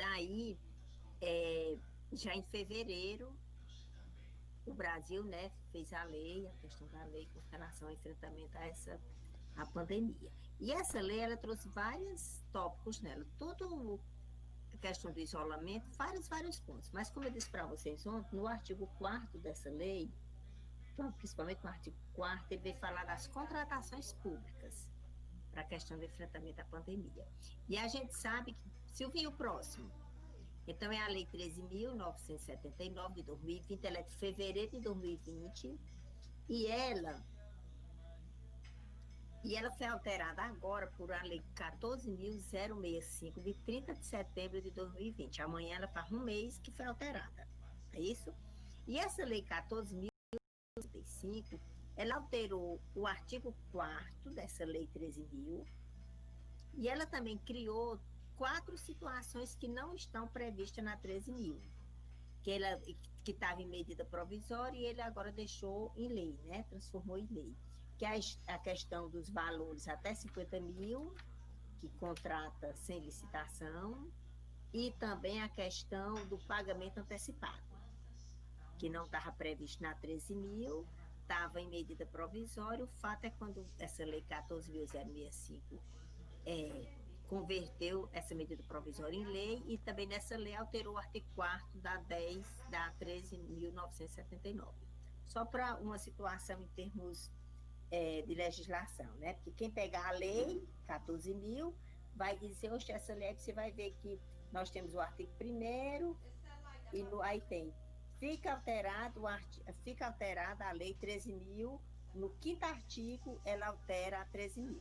daí, é, já em fevereiro, o Brasil, né, fez a lei, a questão da lei com relação ao enfrentamento a essa a pandemia. E essa lei, ela trouxe vários tópicos nela, tudo a questão do isolamento, vários pontos. Mas, como eu disse para vocês ontem, no artigo 4º dessa lei, então, principalmente no artigo 4º, ele veio falar das contratações públicas para a questão do enfrentamento à pandemia. E a gente sabe que, Silvinho, o próximo, então é a Lei 13.979 de 2020, ela é de fevereiro de 2020, e ela, e ela foi alterada agora por a Lei 14.065 de 30 de setembro de 2020. Amanhã ela faz um mês que foi alterada, é isso? E essa Lei 14.065, ela alterou o artigo 4º dessa Lei 13.000, e ela também criou 4 situações que não estão previstas na 13.000, que estava em medida provisória, e ele agora deixou em lei, né? Transformou em lei. Que é a questão dos valores até 50 mil, que contrata sem licitação, e também a questão do pagamento antecipado, que não estava previsto na 13.000, estava em medida provisória. O fato é quando essa lei 14.065 converteu essa medida provisória em lei, e também nessa lei alterou o artigo 4º da 13.979. Só para uma situação em termos de legislação, né? Porque quem pegar a lei 14.000 vai dizer, oxe, essa lei, você vai ver que nós temos o artigo 1º, e aí tem, fica alterada a lei 13.000, no 5º artigo ela altera a 13.000.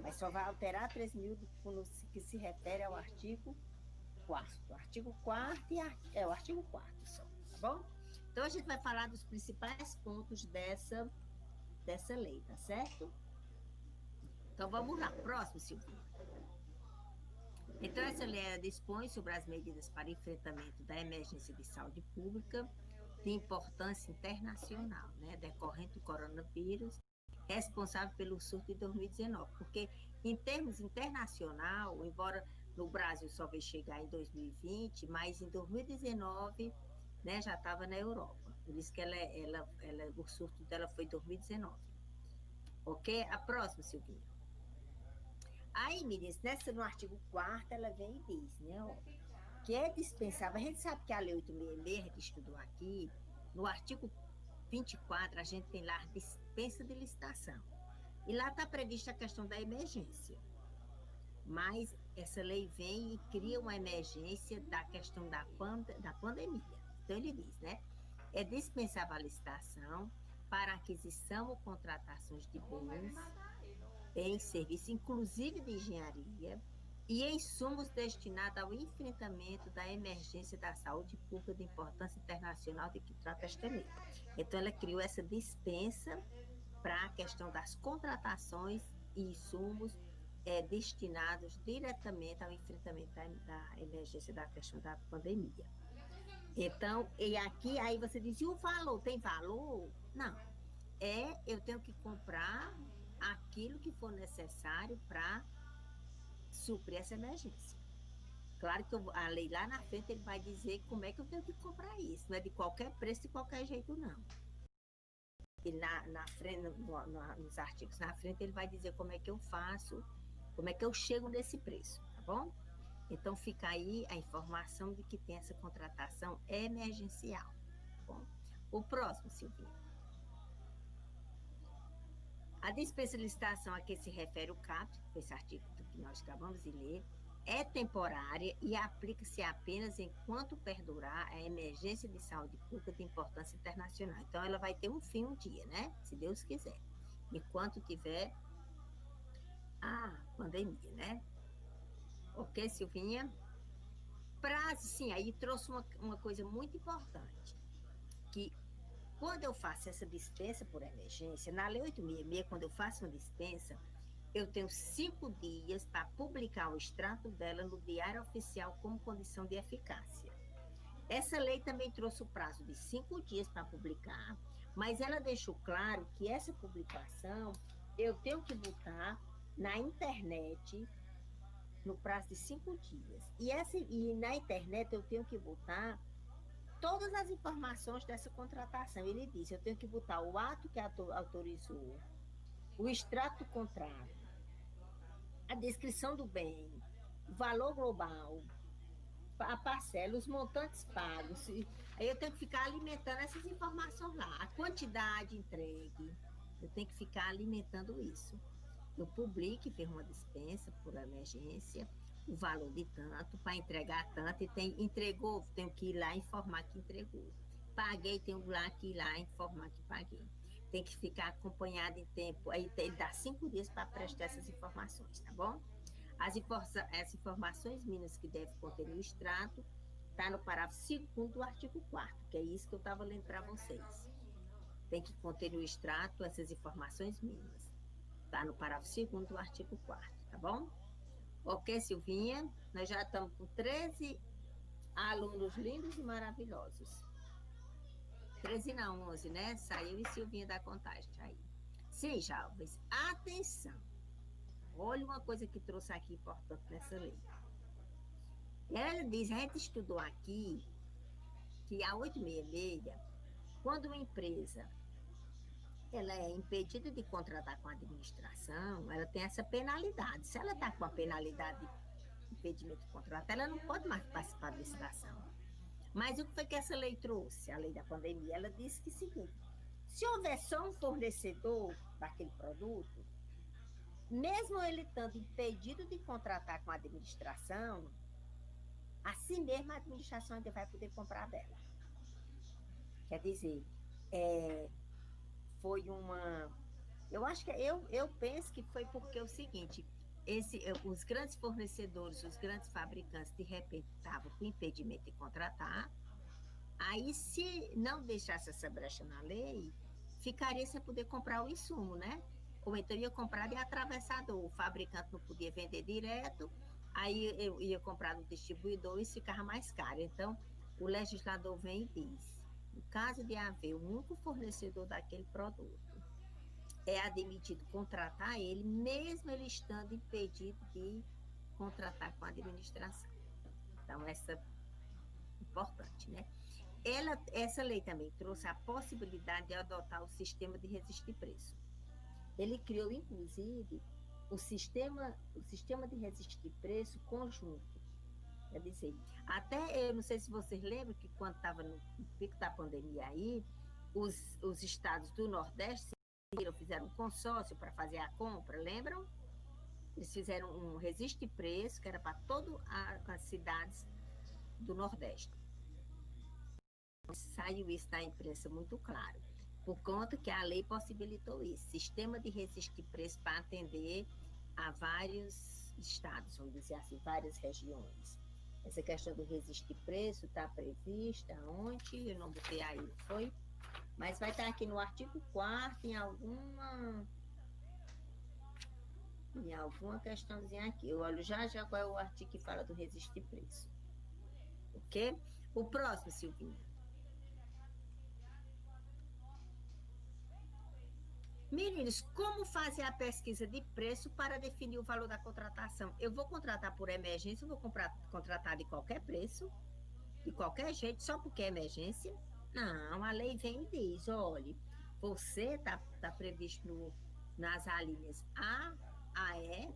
Mas só vai alterar a 13.000 no que se refere ao artigo 4º. O artigo 4º o artigo 4º só, tá bom? Então, a gente vai falar dos principais pontos dessa lei, tá certo? Então, vamos lá. Próximo, Silvia. Então, essa lei dispõe sobre as medidas para enfrentamento da emergência de saúde pública de importância internacional, né, decorrente do coronavírus, responsável pelo surto de 2019, porque em termos internacional, embora no Brasil só veio chegar em 2020, mas em 2019, né, já estava na Europa, por isso que o surto dela foi em 2019. Ok? A próxima, Silvinha. Aí, meninas, no artigo 4º, ela vem e diz, né, ó, que é dispensável. A gente sabe que a Lei 866, a gente estudou aqui, no artigo 24, a gente tem lá a dispensa de licitação. E lá está prevista a questão da emergência. Mas essa lei vem e cria uma emergência da questão da pandemia. Então, ele diz, né? É dispensável a licitação para aquisição ou contratações de bens, serviços, inclusive de engenharia, e insumos destinados ao enfrentamento da emergência da saúde pública de importância internacional de que trata esta lei. Então, ela criou essa dispensa para a questão das contratações e insumos destinados diretamente ao enfrentamento da emergência da questão da pandemia. Então, e aqui, aí você diz, e o valor? Tem valor? Não. Eu tenho que comprar aquilo que for necessário para suprir essa emergência. Claro que a lei lá na frente ele vai dizer como é que eu tenho que comprar isso. Não é de qualquer preço, de qualquer jeito, não. E na frente, nos artigos na frente, ele vai dizer como é que eu faço, como é que eu chego nesse preço, tá bom? Então, fica aí a informação de que tem essa contratação emergencial, tá bom? O próximo, Silvia. A dispensa de licitação a que se refere o CAPT, esse artigo que nós acabamos de ler, é temporária e aplica-se apenas enquanto perdurar a emergência de saúde pública de importância internacional. Então, ela vai ter um fim um dia, né? Se Deus quiser. Enquanto tiver a pandemia, né? Ok, Silvinha? Prazo, sim, aí trouxe uma coisa muito importante, que quando eu faço essa dispensa por emergência, na Lei 866, quando eu faço uma dispensa, eu tenho 5 dias para publicar o extrato dela no Diário Oficial como condição de eficácia. Essa lei também trouxe o prazo de 5 dias para publicar, mas ela deixou claro que essa publicação eu tenho que botar na internet, no prazo de 5 dias. E na internet eu tenho que botar todas as informações dessa contratação. Ele diz, eu tenho que botar o ato que autorizou, o extrato do contrato, a descrição do bem, o valor global, a parcela, os montantes pagos. Aí eu tenho que ficar alimentando essas informações lá, a quantidade entregue. Eu tenho que ficar alimentando isso. Eu publico, fiz uma dispensa por emergência, o valor de tanto, para entregar tanto, e entregou, tenho que ir lá informar que entregou. Paguei, tenho que ir lá informar que paguei. Tem que ficar acompanhado em tempo, aí ele dá 5 dias para prestar essas informações, tá bom? As informações mínimas que deve conter no extrato está no parágrafo 2º do artigo 4º, que é isso que eu estava lendo para vocês. Tem que conter no extrato essas informações mínimas. Está no parágrafo 2º do artigo 4º, tá bom? Ok, Silvinha? Nós já estamos com 13 alunos lindos e maravilhosos. 13 não, 11, né? Saiu e Silvinha da contagem aí. Sim, jovens, atenção. Olha uma coisa que trouxe aqui importante nessa lei. Ela diz, a gente estudou aqui, que a 866, quando uma empresa ela é impedida de contratar com a administração, ela tem essa penalidade. Se ela está com a penalidade de impedimento de contratar, ela não pode mais participar da licitação. Mas o que foi que essa lei trouxe? A lei da pandemia, ela disse que é o seguinte, se houver só um fornecedor daquele produto, mesmo ele estando impedido de contratar com a administração, assim mesmo a administração ainda vai poder comprar dela. Quer dizer, foi uma... Eu penso que foi porque é o seguinte, os grandes fornecedores, os grandes fabricantes, de repente, estavam com impedimento de contratar, aí se não deixasse essa brecha na lei, ficaria sem poder comprar o insumo, né? Ou então ia comprar de atravessador, o fabricante não podia vender direto, aí eu ia comprar do distribuidor e ficava mais caro. Então, o legislador vem e diz, no caso de haver um único fornecedor daquele produto, é admitido contratar ele, mesmo ele estando impedido de contratar com a administração. Então, essa é importante, né? Essa lei também trouxe a possibilidade de adotar o sistema de registro de preço. Ele criou, inclusive, o sistema de registro de preço conjunto. Quer dizer, até, eu não sei se vocês lembram que quando estava no pico da pandemia aí, os estados do Nordeste fizeram um consórcio para fazer a compra, lembram? Eles fizeram um registro de preço que era para todas as cidades do Nordeste. Saiu isso na imprensa muito claro, por conta que a lei possibilitou isso, sistema de registro de preço para atender a vários estados, vamos dizer assim, várias regiões. Essa questão do registro de preço está prevista onde? Eu não botei aí, não foi? Mas vai estar aqui no artigo 4º, em alguma questãozinha aqui. Eu olho já qual é o artigo que fala do registro de preço. Ok? O próximo, Silvinha. Meninos, como fazer a pesquisa de preço para definir o valor da contratação? Eu vou contratar por emergência, eu vou contratar de qualquer preço, de qualquer jeito, só porque é emergência? Não, a lei vem e diz, olhe, você está previsto nas alíneas A, AE,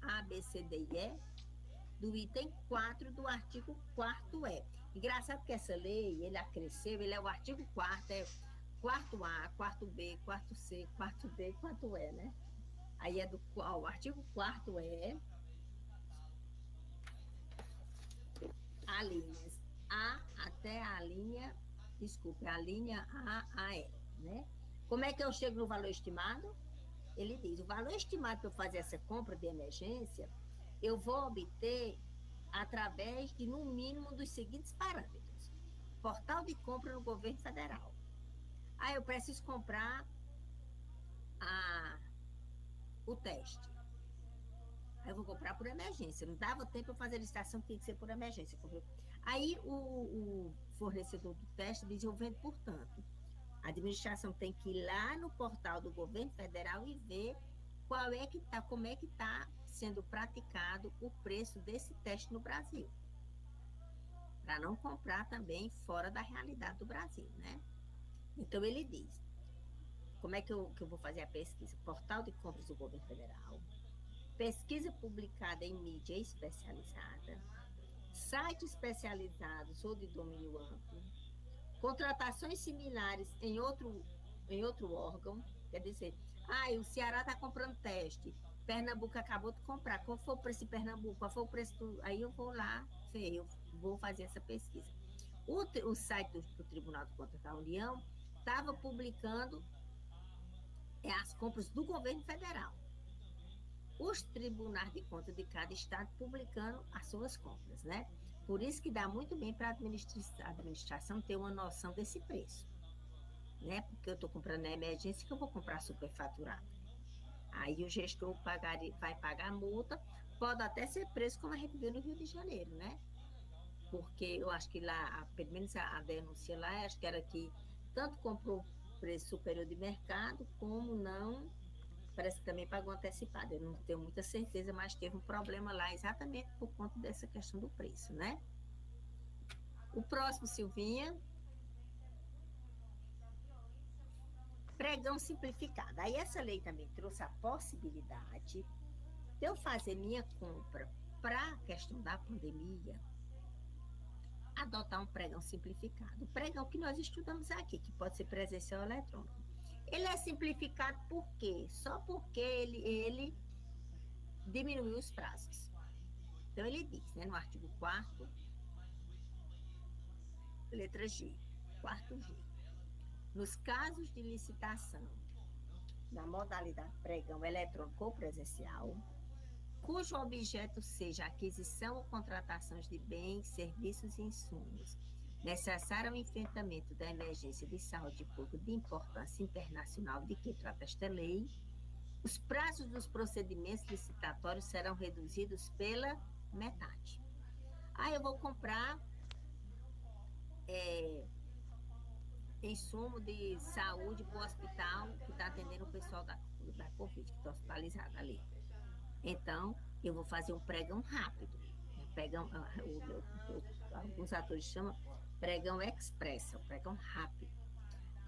A, B, C, D e E, do item 4 do artigo 4º E. Engraçado que essa lei, ele acresceu, ele é o artigo 4º, quarto A, quarto B, quarto C, quarto D, quarto E, né? Aí é o artigo 4º E, alíneas A até a linha A, E, né? Como é que eu chego no valor estimado? Ele diz, o valor estimado para eu fazer essa compra de emergência, eu vou obter através de, no mínimo, dos seguintes parâmetros. Portal de compra no governo federal. Eu preciso comprar o teste. Eu vou comprar por emergência. Não dava tempo para fazer a licitação, tinha que ser por emergência. Aí o fornecedor do teste diz, eu vendo por tanto. A administração tem que ir lá no portal do governo federal e ver como é que está sendo praticado o preço desse teste no Brasil, para não comprar também fora da realidade do Brasil, né? Então, ele diz, como é que eu vou fazer a pesquisa? Portal de compras do governo federal, pesquisa publicada em mídia especializada, sites especializados ou de domínio amplo, contratações similares em outro órgão, quer dizer, o Ceará está comprando teste, Pernambuco acabou de comprar, qual foi o preço de Pernambuco, qual foi o preço aí eu vou lá, eu vou fazer essa pesquisa. O site do Tribunal de Contas da União estava publicando as compras do governo federal. Os tribunais de contas de cada estado publicando as suas compras, né? Por isso que dá muito bem para a administração ter uma noção desse preço, né? Porque eu estou comprando na emergência que eu vou comprar superfaturado. Aí o gestor vai pagar a multa, pode até ser preso como a gente viu no Rio de Janeiro, né? Porque eu acho que lá, pelo menos a denúncia lá, acho que era que tanto comprou preço superior de mercado, como não, parece que também pagou antecipado. Eu não tenho muita certeza, mas teve um problema lá exatamente por conta dessa questão do preço, né? O próximo, Silvinha. Pregão simplificado. Aí essa lei também trouxe a possibilidade de eu fazer minha compra para a questão da pandemia, adotar um pregão simplificado. O pregão que nós estudamos aqui, que pode ser presencial ou eletrônico. Ele é simplificado por quê? Só porque ele diminuiu os prazos. Então, ele diz, né, no artigo 4º, letra G, 4G. Nos casos de licitação na modalidade pregão eletrônico ou presencial, cujo objeto seja a aquisição ou contratação de bens, serviços e insumos necessário ao enfrentamento da emergência de saúde pública de importância internacional de que trata esta lei, os prazos dos procedimentos licitatórios serão reduzidos pela metade. Eu vou comprar insumo de saúde para o hospital que está atendendo o pessoal da Covid, que está hospitalizado ali. Então, eu vou fazer um pregão rápido. Pregão, alguns atores chamam pregão expresso, pregão rápido.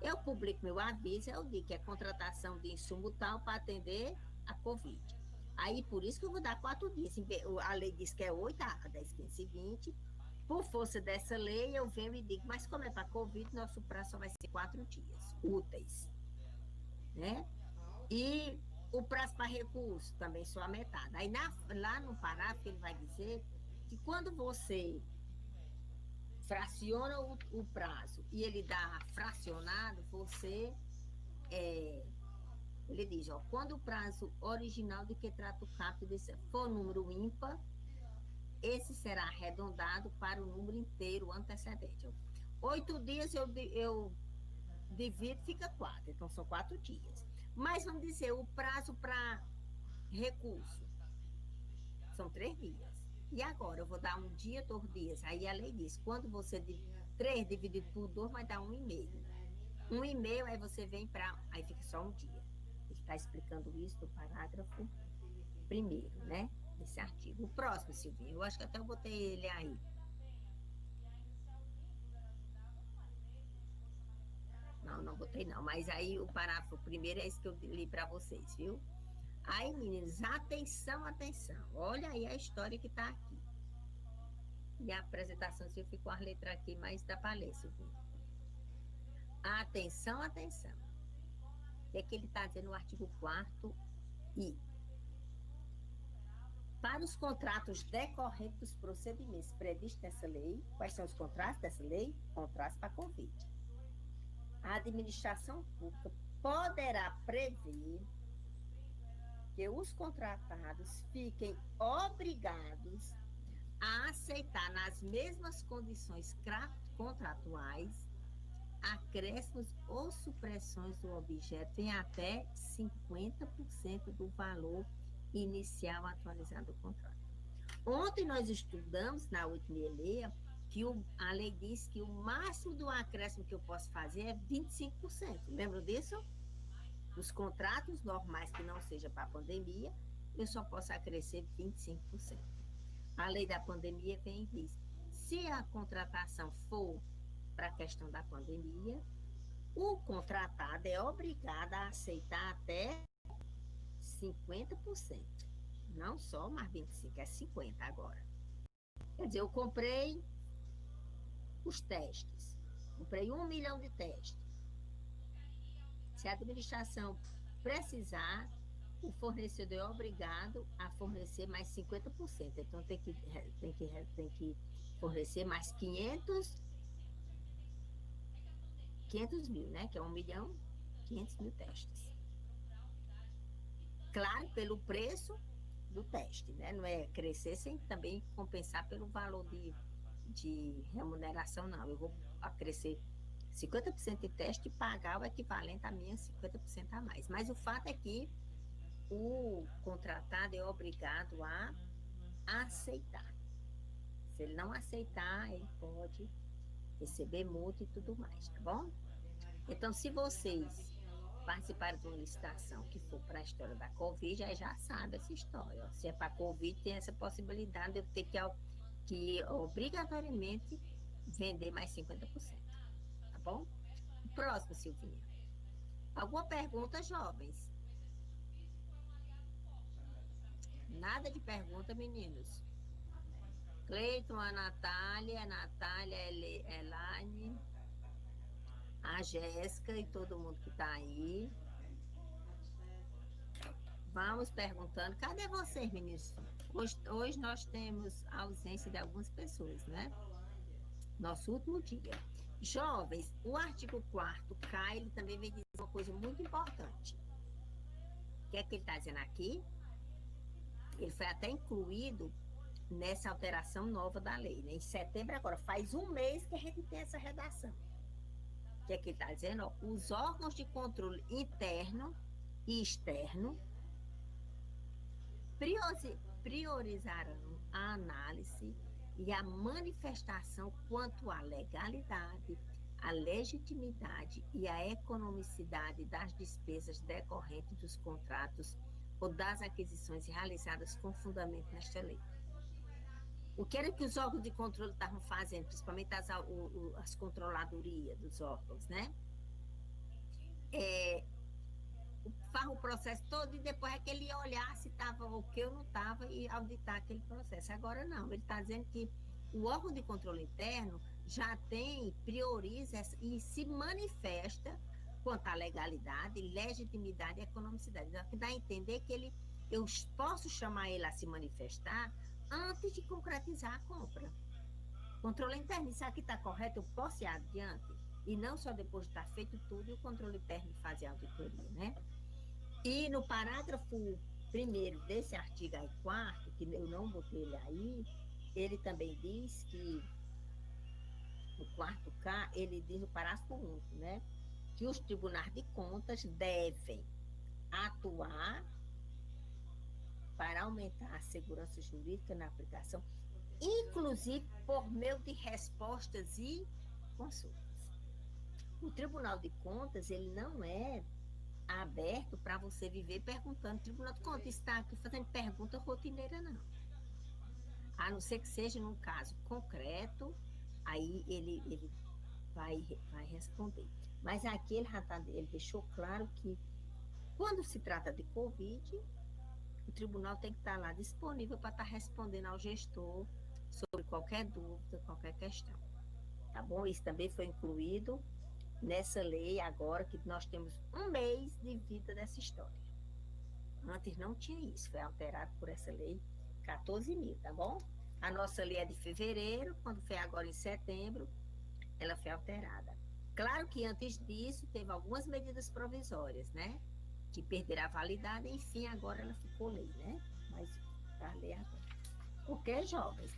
Eu publico meu aviso, eu digo que é contratação de insumo tal para atender a Covid. Aí, por isso que eu vou dar 4 dias. A lei diz que é 8, 10, 15 e 20. Por força dessa lei, eu venho e digo, mas como é para Covid, nosso prazo só vai ser 4 dias úteis, né? E o prazo para recurso também só a metade. Aí, lá no parágrafo, ele vai dizer que quando você fraciona o prazo e ele dá fracionado, ele diz, quando o prazo original de que trata o caput for número ímpar, esse será arredondado para o número inteiro antecedente. 8 dias eu divido, fica 4, então são 4 dias. Mas vamos dizer, o prazo para recurso são 3 dias. E agora eu vou dar 1 dia, 2 dias. Aí a lei diz, quando você 3 dividido por 2 vai dar 1,5. 1,5, aí você vem para... Aí fica só 1 dia. Ele está explicando isso no parágrafo 1º, né? Desse artigo. O próximo, Silvinha, eu acho que até eu botei ele aí. Não botei não. Mas aí o parágrafo 1º é esse que eu li para vocês, viu? Aí, meninos, atenção, atenção. Olha aí a história que está aqui. E a apresentação, se eu fico com as letras aqui, mas dá para ler, Silvinha. Atenção, atenção. O que é que ele está dizendo no artigo 4º? E para os contratos decorrentes dos procedimentos previstos nessa lei, quais são os contratos dessa lei? Contratos para Covid. A administração pública poderá prever que os contratados fiquem obrigados a aceitar nas mesmas condições contratuais acréscimos ou supressões do objeto em até 50% do valor inicial atualizado do contrato. Ontem nós estudamos na última lei que a lei diz que o máximo do acréscimo que eu posso fazer é 25%. Lembram disso? Dos contratos normais que não seja para a pandemia, eu só posso acrescer 25%. A lei da pandemia vem e diz, se a contratação for para a questão da pandemia, o contratado é obrigado a aceitar até 50%. Não só mais 25%, é 50% agora. Quer dizer, eu comprei os testes. Comprei 1 milhão de testes. Se a administração precisar, o fornecedor é obrigado a fornecer mais 50%. Então, tem que fornecer mais 500 mil, né? Que é 1 milhão, 500 mil testes. Claro, pelo preço do teste, né? Não é crescer sem também compensar pelo valor de remuneração, não. Eu vou crescer 50% de teste e pagar o equivalente a minha 50% a mais. Mas o fato é que o contratado é obrigado a aceitar. Se ele não aceitar, ele pode receber multa e tudo mais, tá bom? Então, se vocês participarem de uma licitação que for para a história da Covid, aí já sabe essa história. Se é para Covid, tem essa possibilidade de eu ter que obrigatoriamente vender mais 50%, tá bom? Próximo, Silvinha. Alguma pergunta, jovens? Nada de pergunta, meninos. Cleiton, a Natália, Elaine, a Jéssica e todo mundo que está aí. Vamos perguntando. Cadê vocês, meninos? Hoje nós temos a ausência de algumas pessoas, né? Nosso último dia. Jovens, o artigo 4º cai, ele também vem dizer uma coisa muito importante. O que é que ele está dizendo aqui? Ele foi até incluído nessa alteração nova da lei, né? Em setembro agora, faz um mês que a gente tem essa redação. O que é que ele está dizendo? Os órgãos de controle interno e externo priorizaram a análise e a manifestação quanto à legalidade, a legitimidade e a economicidade das despesas decorrentes dos contratos ou das aquisições realizadas com fundamento nesta lei. O que era que os órgãos de controle estavam fazendo, principalmente as controladorias dos órgãos, né? Faz o processo todo e depois é que ele ia olhar se estava ok ou não estava e auditar aquele processo. Agora não, ele está dizendo que o órgão de controle interno já prioriza e se manifesta quanto à legalidade, legitimidade e economicidade. Então, dá a entender que eu posso chamar ele a se manifestar antes de concretizar a compra. Controle interno, isso aqui está correto, eu posso ir adiante? E não só depois de estar feito tudo e o controle interno fazer a auditoria, né? E no parágrafo 1º desse artigo aí, 4º, que eu não botei ele aí, ele também diz que, no 4º, ele diz no parágrafo único, né? Que os tribunais de contas devem atuar para aumentar a segurança jurídica na aplicação, inclusive por meio de respostas e consultas. O Tribunal de Contas, ele não é aberto para você viver perguntando. O Tribunal de Contas está aqui fazendo pergunta rotineira, não. A não ser que seja num caso concreto, aí ele vai responder. Mas aqui ele deixou claro que quando se trata de Covid, o tribunal tem que estar lá disponível para estar respondendo ao gestor sobre qualquer dúvida, qualquer questão. Tá bom? Isso também foi incluído nessa lei agora, que nós temos um mês de vida dessa história. Antes não tinha isso, foi alterado por essa lei 14.000, tá bom? A nossa lei é de fevereiro, quando foi agora em setembro, ela foi alterada. Claro que antes disso teve algumas medidas provisórias, né? Que perderam a validade, enfim, agora ela ficou lei, né? Mas tá lei agora. Por que, jovens?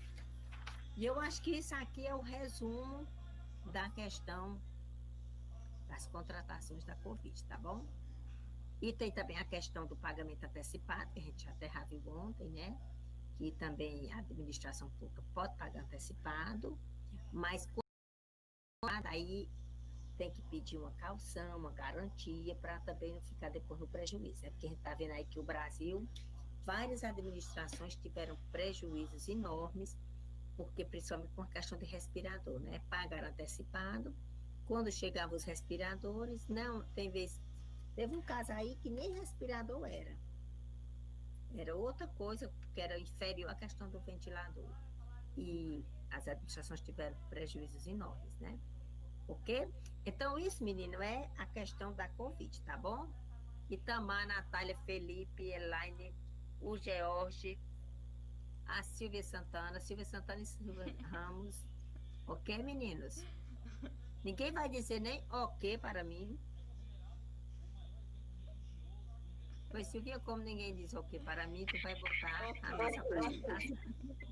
E eu acho que isso aqui é o resumo da questão das contratações da Covid, tá bom? E tem também a questão do pagamento antecipado, que a gente até já viu ontem, né? Que também a administração pública pode pagar antecipado, mas aí tem que pedir uma caução, uma garantia, para também não ficar depois no prejuízo. É porque a gente está vendo aí que o Brasil várias administrações tiveram prejuízos enormes, porque principalmente com a questão de respirador, né? Pagaram antecipado, quando chegavam os respiradores, não, tem vez, teve um caso aí que nem respirador era outra coisa, que era inferior à questão do ventilador. E as administrações tiveram prejuízos enormes, né? Ok? Então, isso, menino, é a questão da Covid, tá bom? Itamar, Natália, Felipe, Elaine, o George, a Silvia Santana e Silvia Ramos. Ok, meninos? Ninguém vai dizer nem ok para mim. Pois, Silvia, como ninguém diz ok para mim, tu vai botar a nossa apresentação.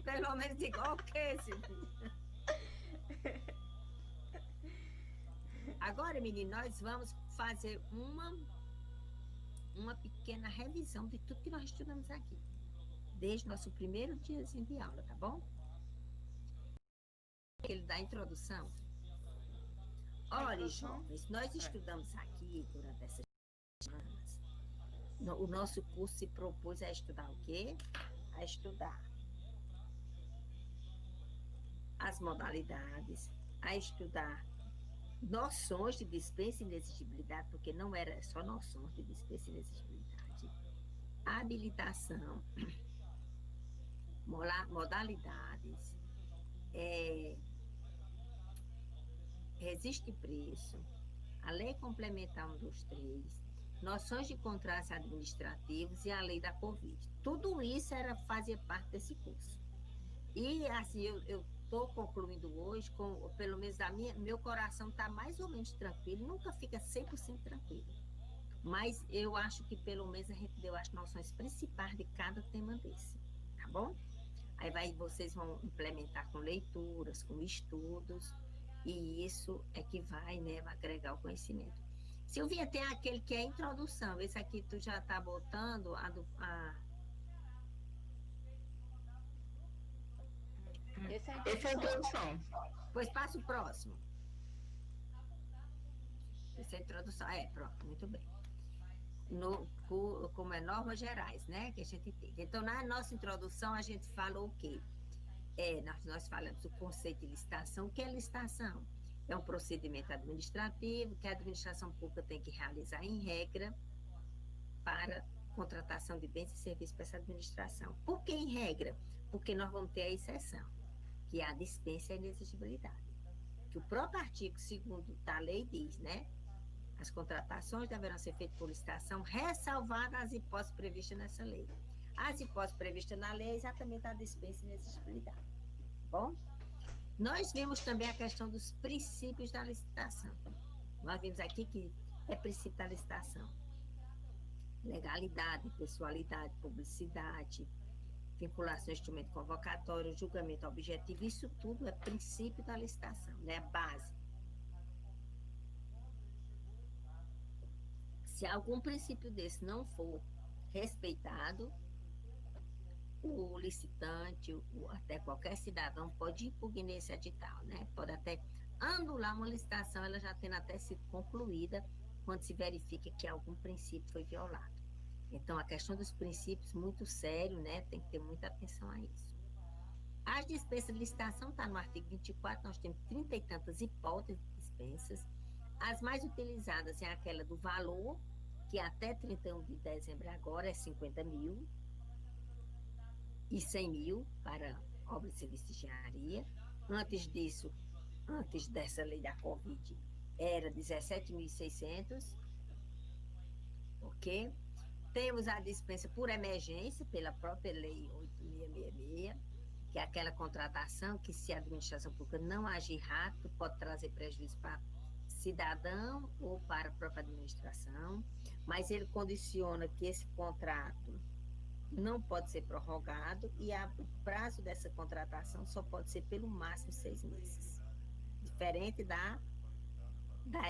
Pelo menos diga ok, Silvia. Agora, menino, nós vamos fazer uma pequena revisão de tudo que nós estudamos aqui, desde nosso primeiro diazinho de aula, tá bom? Ele dá a introdução. Olha, jovens, nós estudamos aqui durante essas semanas. O nosso curso se propôs a estudar o quê? A estudar as modalidades, a estudar noções de dispensa e inexigibilidade, porque não era só noções de dispensa e inexigibilidade, habilitação, modalidades, resiste preço, a lei complementar 123, noções de contratos administrativos e a lei da Covid. Tudo isso fazia parte desse curso. E assim, eu estou concluindo hoje, pelo menos meu coração está mais ou menos tranquilo, nunca fica 100% tranquilo. Mas eu acho que pelo menos a gente deu as noções principais de cada tema desse, tá bom? Aí vocês vão implementar com leituras, com estudos, e isso é que vai, né, agregar o conhecimento. Silvia, tem aquele que é a introdução, esse aqui tu já está botando Essa é a introdução. Pois passa o próximo. Essa é a introdução. Pronto, muito bem. Como é normas gerais, né? Que a gente tem. Então, na nossa introdução, a gente falou o quê? Nós falamos o conceito de licitação. O que é licitação? É um procedimento administrativo que a administração pública tem que realizar em regra para contratação de bens e serviços para essa administração. Por que em regra? Porque nós vamos ter a exceção, que é a dispensa e a inexigibilidade. Que o próprio artigo 2º da lei diz, né? As contratações deverão ser feitas por licitação, ressalvadas as hipóteses previstas nessa lei. As hipóteses previstas na lei é exatamente a dispensa e inexigibilidade. Bom? Nós vimos também a questão dos princípios da licitação. Nós vimos aqui que é princípio da licitação. Legalidade, pessoalidade, publicidade, vinculação, instrumento convocatório, julgamento objetivo, isso tudo é princípio da licitação, né? Base. Se algum princípio desse não for respeitado, o licitante, até qualquer cidadão pode impugnar esse edital, né? Pode até anular uma licitação, ela já tendo até sido concluída, quando se verifica que algum princípio foi violado. Então, a questão dos princípios, muito sério, né? Tem que ter muita atenção a isso. As dispensas de licitação está no artigo 24, nós temos 30 e tantas hipóteses de dispensas. As mais utilizadas é aquela do valor, que até 31 de dezembro agora é 50 mil e 100 mil para obra de serviço de engenharia. Antes disso, antes dessa lei da Covid, era 17.600, ok? Temos a dispensa por emergência, pela própria lei 8.666, que é aquela contratação que, se a administração pública não agir rápido, pode trazer prejuízo para cidadão ou para a própria administração, mas ele condiciona que esse contrato não pode ser prorrogado e o prazo dessa contratação só pode ser pelo máximo 6 meses. Diferente da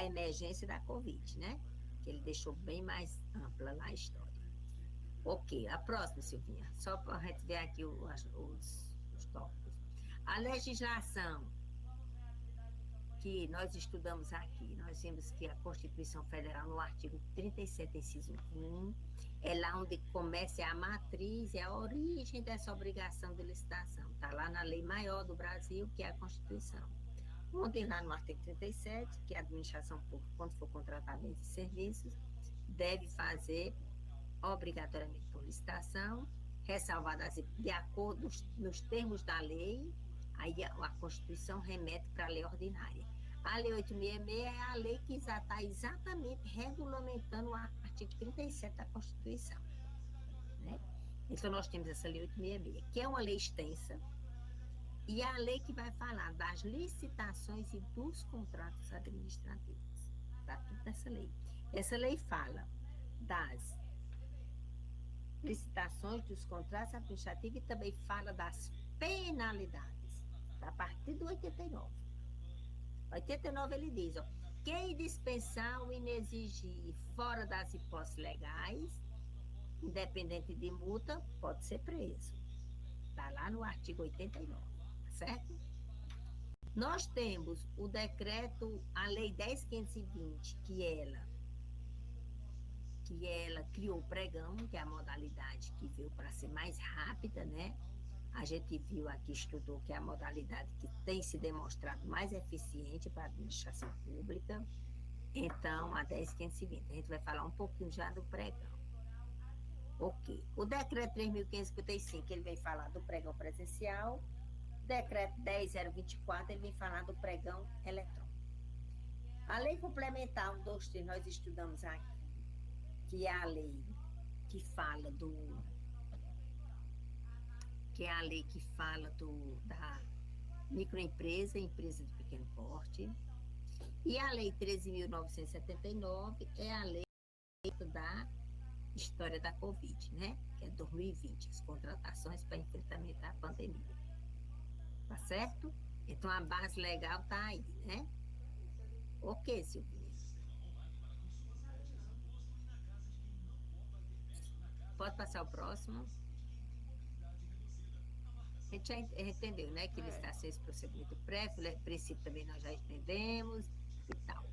emergência da Covid, né? Que ele deixou bem mais ampla lá a história. Ok, a próxima, Silvinha, só para a gente ver aqui os tópicos. A legislação que nós estudamos aqui, nós vimos que a Constituição Federal, no artigo 37, inciso 1, é lá onde começa a matriz, é a origem dessa obrigação de licitação. Está lá na lei maior do Brasil, que é a Constituição. Onde lá no artigo 37, que a administração pública, quando for contratar bens e serviços, deve fazer obrigatoriamente por licitação, ressalvadas de acordo nos termos da lei. Aí a Constituição remete para a lei ordinária. A Lei 866 é a lei que está exatamente regulamentando o artigo 37 da Constituição. Né? Então, nós temos essa Lei 866, que é uma lei extensa, e é a lei que vai falar das licitações e dos contratos administrativos. Está tudo nessa lei. Essa lei fala das licitações, dos contratos administrativos e também fala das penalidades, a partir do 89. 89 ele diz, ó, quem dispensar ou inexigir fora das hipóteses legais, independente de multa, pode ser preso. Está lá no artigo 89, certo? Nós temos o decreto, a lei 10.520, que ela criou o pregão, que é a modalidade que veio para ser mais rápida, né? A gente viu aqui, estudou que é a modalidade que tem se demonstrado mais eficiente para a administração pública. Então, a 10.520. A gente vai falar um pouquinho já do pregão. Ok. O decreto 3.555, ele vem falar do pregão presencial. O decreto 10.024, ele vem falar do pregão eletrônico. A lei complementar 123, nós estudamos aqui, que é a lei que fala da microempresa, empresa de pequeno porte. E a lei 13.979 é a lei da história da Covid, né? Que é 2020, as contratações para enfrentamento da pandemia. Tá certo? Então, a base legal tá aí, né? Ok, Silvia. Pode passar o próximo. A gente já entendeu, né? Que licitação esse procedimento prévio, princípio também nós já entendemos e tal.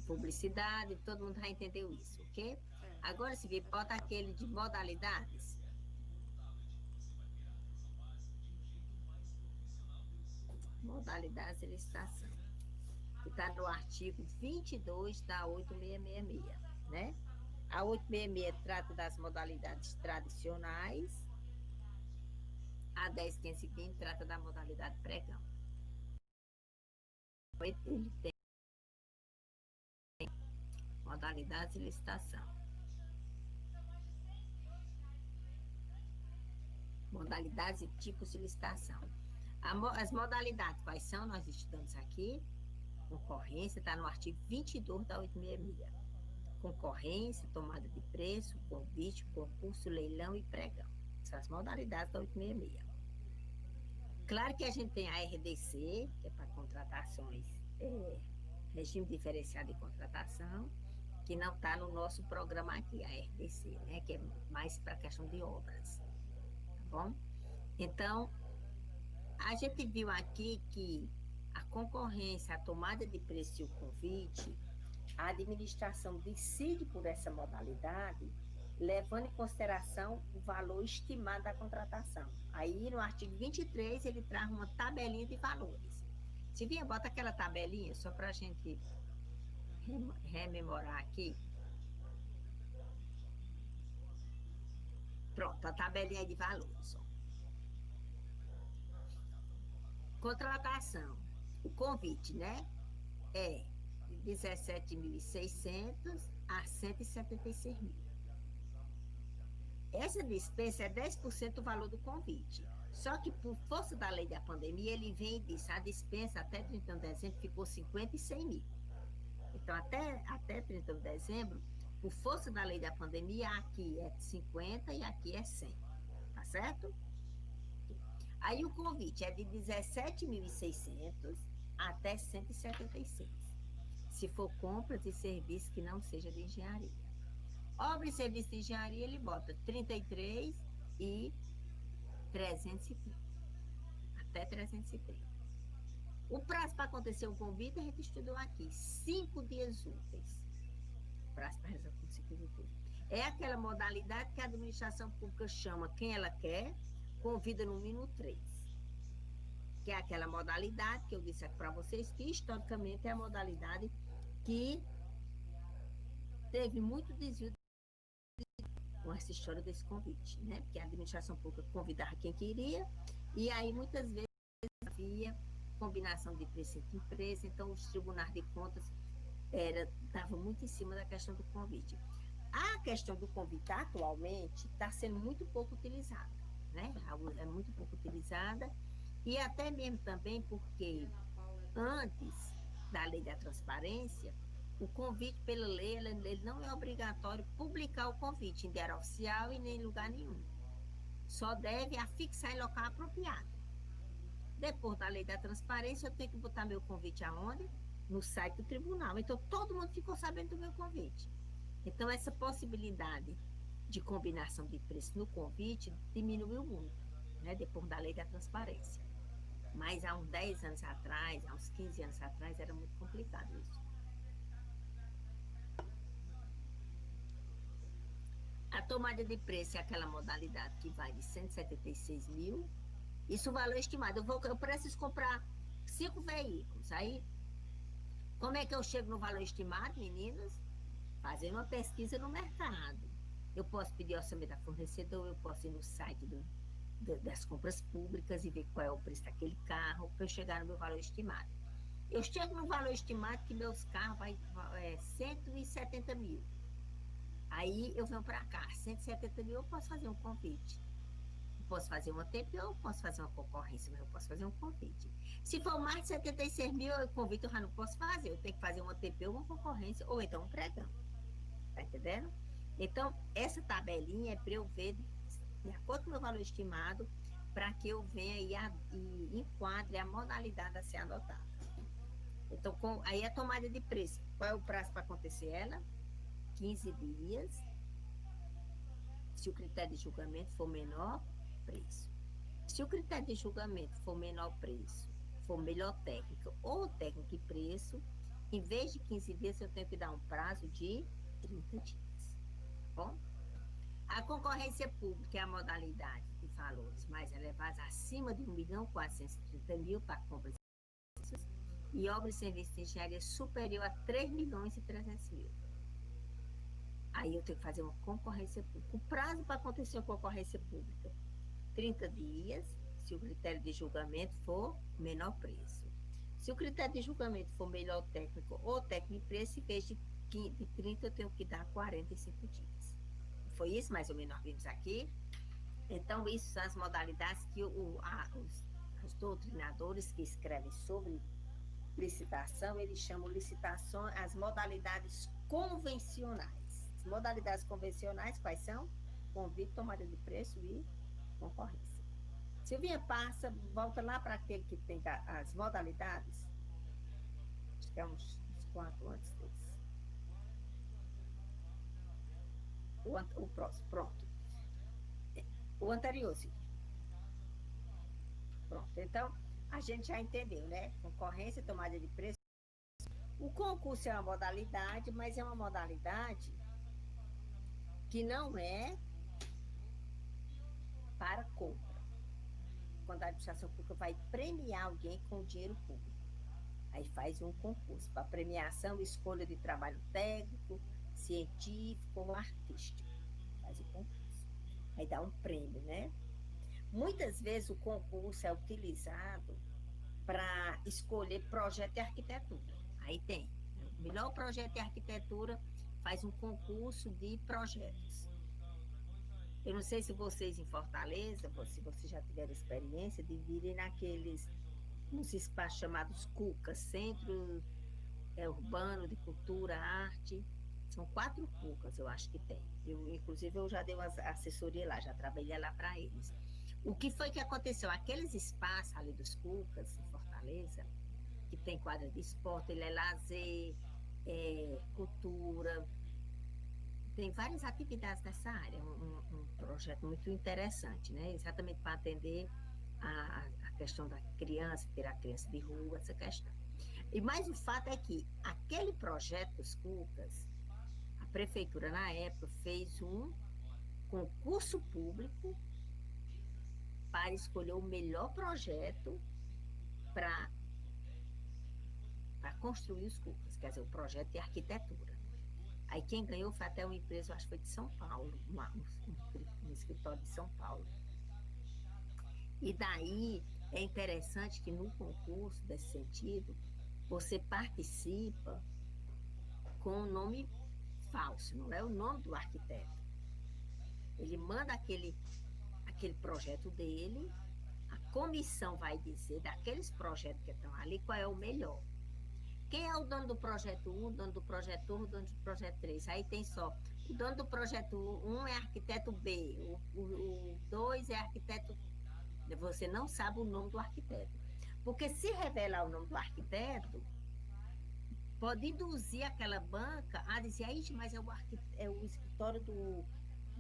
Publicidade, todo mundo já entendeu isso, ok? Agora, se vir, bota aquele de modalidades. Modalidades de licitação. Que está no artigo 22 da 8666, né? A 866 trata das modalidades tradicionais. A 10.520 trata da modalidade pregão. Ele tem modalidades de licitação. Modalidades e tipos de licitação. As modalidades, quais são? Nós estudamos aqui. Concorrência, está no artigo 22 da 866. Concorrência, tomada de preço, convite, concurso, leilão e pregão. São as modalidades da 866. Claro que a gente tem a RDC, que é para contratações, regime diferenciado de contratação, que não está no nosso programa aqui, a RDC, né? Que é mais para a questão de obras. Tá bom? Então, a gente viu aqui que a concorrência, a tomada de preço e o convite, a administração decide por essa modalidade, levando em consideração o valor estimado da contratação. Aí, no artigo 23, ele traz uma tabelinha de valores. Se vier, bota aquela tabelinha, só para a gente rememorar aqui. Pronto, a tabelinha de valores. Ó. Contratação. O convite, né? É de 17.600 a 176.000. Essa dispensa é 10% do valor do convite. Só que, por força da lei da pandemia, ele vem e diz, a dispensa até 31 de dezembro ficou 50 e 100 mil. Então, até 31 de dezembro, por força da lei da pandemia, aqui é 50 e aqui é 100. Tá certo? Aí o convite é de 17.600 até 176. Se for compras e serviços que não seja de engenharia. Obra e serviço de engenharia, ele bota 33 e 330. Até 330. O prazo para acontecer o convite, a gente estudou aqui, 5 dias úteis. Prazo para resolver com 5 dias úteis. É aquela modalidade que a administração pública chama quem ela quer, convida no mínimo 3. Que é aquela modalidade que eu disse aqui para vocês, que historicamente é a modalidade que teve muito desvio com essa história desse convite, né? Porque a administração pública convidava quem queria, e aí muitas vezes havia combinação de preço entre empresas, então os tribunais de contas estavam muito em cima da questão do convite. A questão do convite atualmente está sendo muito pouco utilizada, né? É muito pouco utilizada, e até mesmo também porque antes da lei da transparência, o convite pela lei, ele não é obrigatório publicar o convite em diário oficial e nem em lugar nenhum. Só deve afixar em local apropriado. Depois da lei da transparência, eu tenho que botar meu convite aonde? No site do tribunal. Então, todo mundo ficou sabendo do meu convite. Então, essa possibilidade de combinação de preço no convite diminuiu muito, né? Depois da lei da transparência. Mas há uns 10 anos atrás, há uns 15 anos atrás, era muito complicado isso. A tomada de preço é aquela modalidade que vai de 176 mil. Isso é o valor estimado. Eu preciso comprar 5 veículos. Aí, como é que eu chego no valor estimado, meninas? Fazendo uma pesquisa no mercado. Eu posso pedir orçamento da fornecedor, eu posso ir no site das compras públicas e ver qual é o preço daquele carro para eu chegar no meu valor estimado. Eu chego no valor estimado que meus carros vai 170 mil. Aí eu venho para cá, 170 mil, eu posso fazer um convite. Eu posso fazer uma TP, eu posso fazer uma concorrência, mas eu posso fazer um convite. Se for mais de 76 mil, o convite eu já não posso fazer. Eu tenho que fazer uma TP ou uma concorrência, ou então um pregão. Tá entendendo? Então, essa tabelinha é para eu ver, de acordo com o meu valor estimado, para que eu venha e enquadre a modalidade a ser adotada. Então, aí a tomada de preço. Qual é o prazo para acontecer ela? 15 dias. Se o critério de julgamento for menor, preço. Se o critério de julgamento for menor preço, for melhor técnica ou técnica e preço, em vez de 15 dias, eu tenho que dar um prazo de 30 dias. Bom? A concorrência pública é a modalidade de valores mais elevados, acima de 1.430.000 para compras e obras e serviços de engenharia superior a 3.300.000. Aí eu tenho que fazer uma concorrência pública. O prazo para acontecer uma concorrência pública, 30 dias, se o critério de julgamento for menor preço. Se o critério de julgamento for melhor técnico ou técnico e preço, em vez de 30, eu tenho que dar 45 dias. Foi isso mais ou menos nós vimos aqui? Então, isso são as modalidades que os doutrinadores que escrevem sobre licitação, eles chamam licitação as modalidades convencionais. As modalidades convencionais, quais são? Convite, tomada de preço e concorrência. Silvinha, passa, volta lá para aquele que tem as modalidades. Acho que é uns 4 antes desse. O próximo, pronto. O anterior, sim. Pronto, então, a gente já entendeu, né? Concorrência, tomada de preço. O concurso é uma modalidade, mas é uma modalidade que não é para compra. Quando a administração pública vai premiar alguém com dinheiro público. Aí faz um concurso para premiação, escolha de trabalho técnico, científico ou artístico. Faz o concurso. Aí dá um prêmio, né? Muitas vezes o concurso é utilizado para escolher projeto de arquitetura. Aí tem. O melhor projeto de arquitetura faz um concurso de projetos. Eu não sei se vocês em Fortaleza, se vocês já tiveram experiência de virem nos espaços chamados CUCAS, Centro Urbano de Cultura, Arte. São 4 CUCAS, eu acho que tem. Inclusive, eu já dei uma assessoria lá, já trabalhei lá para eles. O que foi que aconteceu? Aqueles espaços ali dos CUCAS, em Fortaleza, que tem quadra de esporte, ele é lazer, cultura, tem várias atividades nessa área, um projeto muito interessante, né? Exatamente para atender a questão da criança, ter a criança de rua, essa questão. E mais o fato é que aquele projeto dos Cucas, a prefeitura, na época, fez um concurso público para escolher o melhor projeto para construir os Cucas, quer dizer, o projeto de arquitetura. Aí quem ganhou foi até uma empresa, acho que foi de São Paulo, um escritório de São Paulo. E daí é interessante que no concurso, desse sentido, você participa com o nome falso, não é o nome do arquiteto. Ele manda aquele projeto dele, a comissão vai dizer daqueles projetos que estão ali qual é o melhor. Quem é o dono do projeto 1, o dono do projeto 1, o dono do projeto 3? Aí tem só, o dono do projeto 1 é arquiteto B, o 2 é arquiteto... Você não sabe o nome do arquiteto. Porque se revelar o nome do arquiteto, pode induzir aquela banca a dizer, aí, mas é o escritório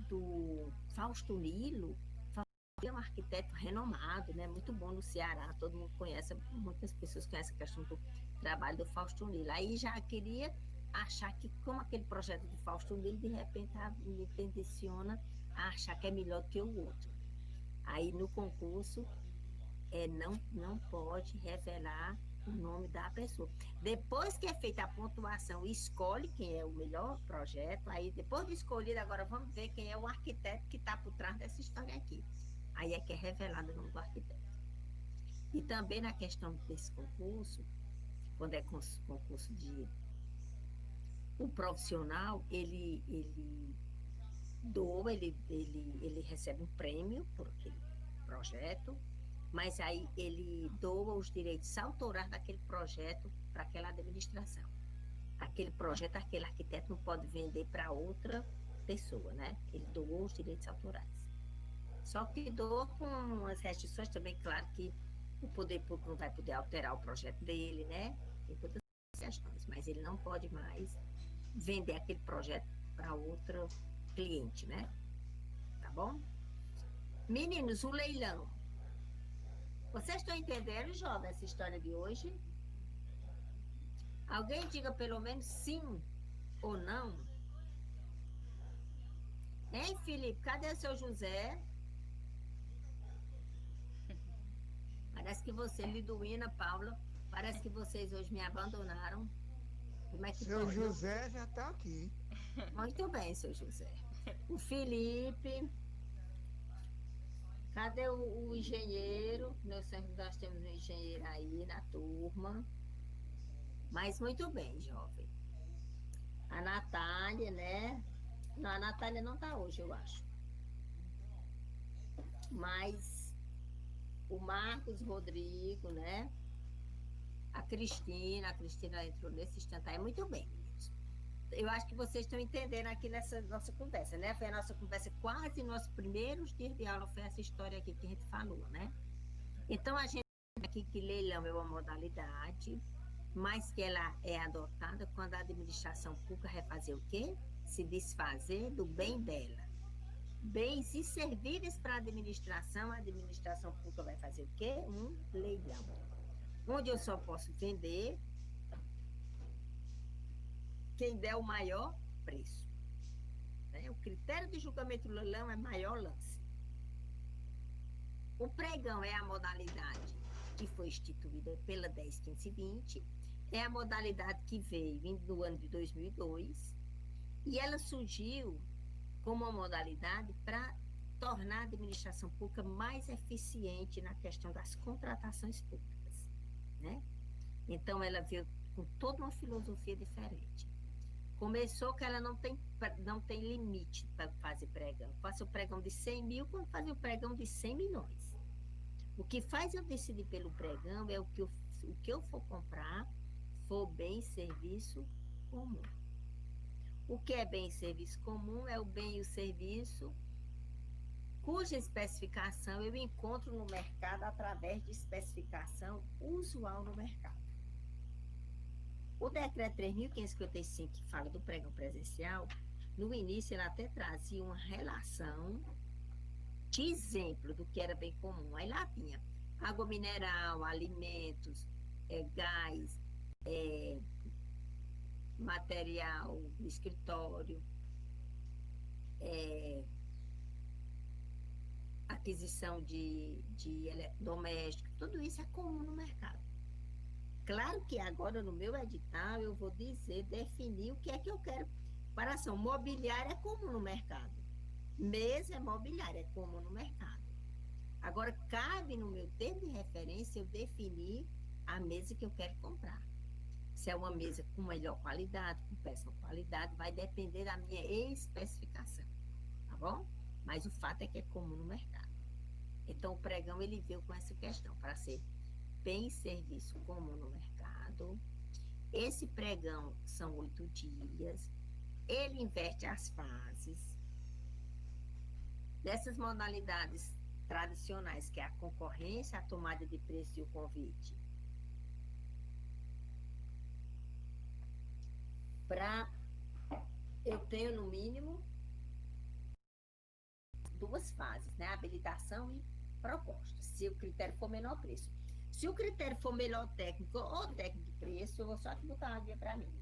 do Fausto Nilo. É um arquiteto renomado, né? Muito bom no Ceará, todo mundo conhece, muitas pessoas conhecem a questão do trabalho do Fausto Nilo. Aí já queria achar que, como aquele projeto do Fausto Nilo, de repente me tendiciona a achar que é melhor do que o outro. Aí no concurso, não pode revelar o nome da pessoa. Depois que é feita a pontuação, escolhe quem é o melhor projeto, aí depois de escolhido, agora vamos ver quem é o arquiteto que está por trás dessa história aqui. Aí é que é revelado o nome do arquiteto. E também na questão desse concurso, quando é concurso de... O profissional, ele doa, ele recebe um prêmio por aquele projeto, mas aí ele doa os direitos autorais daquele projeto para aquela administração. Aquele projeto, aquele arquiteto não pode vender para outra pessoa, né? Ele doou os direitos autorais. Só que doa com as restrições também, claro que o poder público não vai poder alterar o projeto dele, né? Tem todas as questões, mas ele não pode mais vender aquele projeto para outro cliente, né? Tá bom? Meninos, o leilão. Vocês estão entendendo, jovem, essa história de hoje? Alguém diga pelo menos sim ou não. Hein, Felipe? Cadê o seu José? Parece que você, Liduína, Paula, parece que vocês hoje me abandonaram. Como é que Seu pode? José já está aqui. Muito bem, seu José. O Felipe. Cadê o engenheiro? Nós temos um engenheiro aí na turma. Mas muito bem, jovem. A Natália, né? Não, a Natália não está hoje, eu acho. Mas o Marcos Rodrigo, né? A Cristina entrou nesse instante aí. Muito bem, meninos. Eu acho que vocês estão entendendo aqui nessa nossa conversa, né? Foi a nossa conversa quase nos primeiros dias de aula, foi essa história aqui que a gente falou, né? Então, a gente aqui que leilão é uma modalidade, mas que ela é adotada quando a administração pública vai fazer o quê? Se desfazer do bem dela. Bens e serviços para a administração pública vai fazer o quê? Um leilão. Onde eu só posso vender quem der o maior preço. Né? O critério de julgamento do leilão é maior lance. O pregão é a modalidade que foi instituída pela 10.15.20, é a modalidade que veio vindo do ano de 2002, e ela surgiu como uma modalidade para tornar a administração pública mais eficiente na questão das contratações públicas, né? Então, ela veio com toda uma filosofia diferente. Começou que ela não tem limite para fazer pregão. Faça o pregão de 100 mil, quando fazer o pregão de 100 milhões. O que faz eu decidir pelo pregão é o que eu for comprar for bem e serviço comum. O que é bem e serviço comum é o bem e o serviço cuja especificação eu encontro no mercado através de especificação usual no mercado. O decreto 3.555, que fala do pregão presencial, no início ele até trazia uma relação de exemplo do que era bem comum. Aí lá tinha água mineral, alimentos, gás, é, material de escritório, é, aquisição de eletrodoméstico, tudo isso é comum no mercado. Claro que agora no meu edital eu vou dizer, definir o que é que eu quero para ação. Mobiliário é comum no mercado. Mesa é mobiliário, é comum no mercado. Agora, cabe no meu termo de referência eu definir a mesa que eu quero comprar. Se é uma mesa com melhor qualidade, com péssima qualidade, vai depender da minha especificação, tá bom? Mas o fato é que é comum no mercado. Então, o pregão, ele veio com essa questão, para ser bem serviço comum no mercado. Esse pregão são 8 dias, ele inverte as fases. Dessas modalidades tradicionais, que é a concorrência, a tomada de preço e o convite, eu tenho no mínimo 2 fases, né? Habilitação e proposta, se o critério for menor preço. Se o critério for melhor técnico ou técnico de preço, eu vou só botar uma guia para mim.